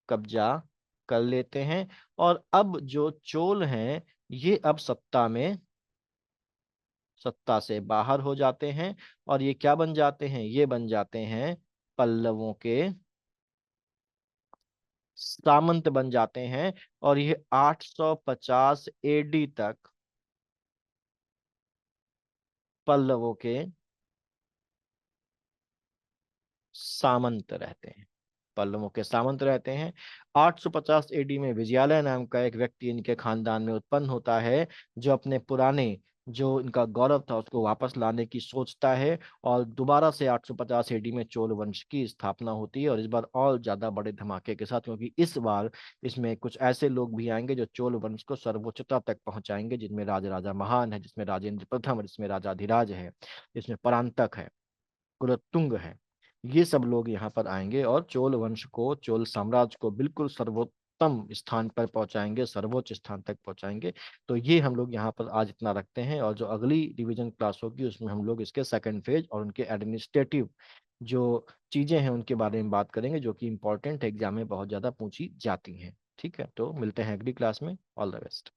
कब्जा कर लेते हैं। और अब जो चोल हैं ये अब सत्ता से बाहर हो जाते हैं, और ये क्या बन जाते हैं? ये बन जाते हैं पल्लवों के सामंत बन जाते हैं। और ये 850 एडी तक पल्लवों के सामंत रहते हैं। पल्लवों के सामंत रहते हैं। 850 एडी में विजयालय नाम का एक व्यक्ति इनके खानदान में उत्पन्न होता है, जो अपने पुराने जो इनका गौरव था उसको वापस लाने की सोचता है, और दोबारा से 850 एडी में चोल वंश की स्थापना होती है। और इस बार और ज्यादा बड़े धमाके के साथ, क्योंकि इस बार इसमें कुछ ऐसे लोग भी आएंगे जो चोल वंश को सर्वोच्चता तक पहुंचाएंगे, जिनमें राजा महान है, जिसमें राजेंद्र प्रथम, जिसमें राजाधिराज है, जिसमें परांतक है, कुलोत्तुंग है। ये सब लोग यहाँ पर आएंगे और चोल वंश को, चोल साम्राज्य को बिल्कुल सर्वोत्तम स्थान पर पहुंचाएंगे, सर्वोच्च स्थान तक पहुंचाएंगे। तो ये हम लोग यहाँ पर आज इतना रखते हैं, और जो अगली रिवीजन क्लास होगी उसमें हम लोग इसके सेकंड फेज और उनके एडमिनिस्ट्रेटिव जो चीजें हैं उनके बारे में बात करेंगे, जो कि इंपॉर्टेंट एग्जाम में बहुत ज्यादा पूछी जाती हैं। ठीक है, तो मिलते हैं अगली क्लास में। All the best.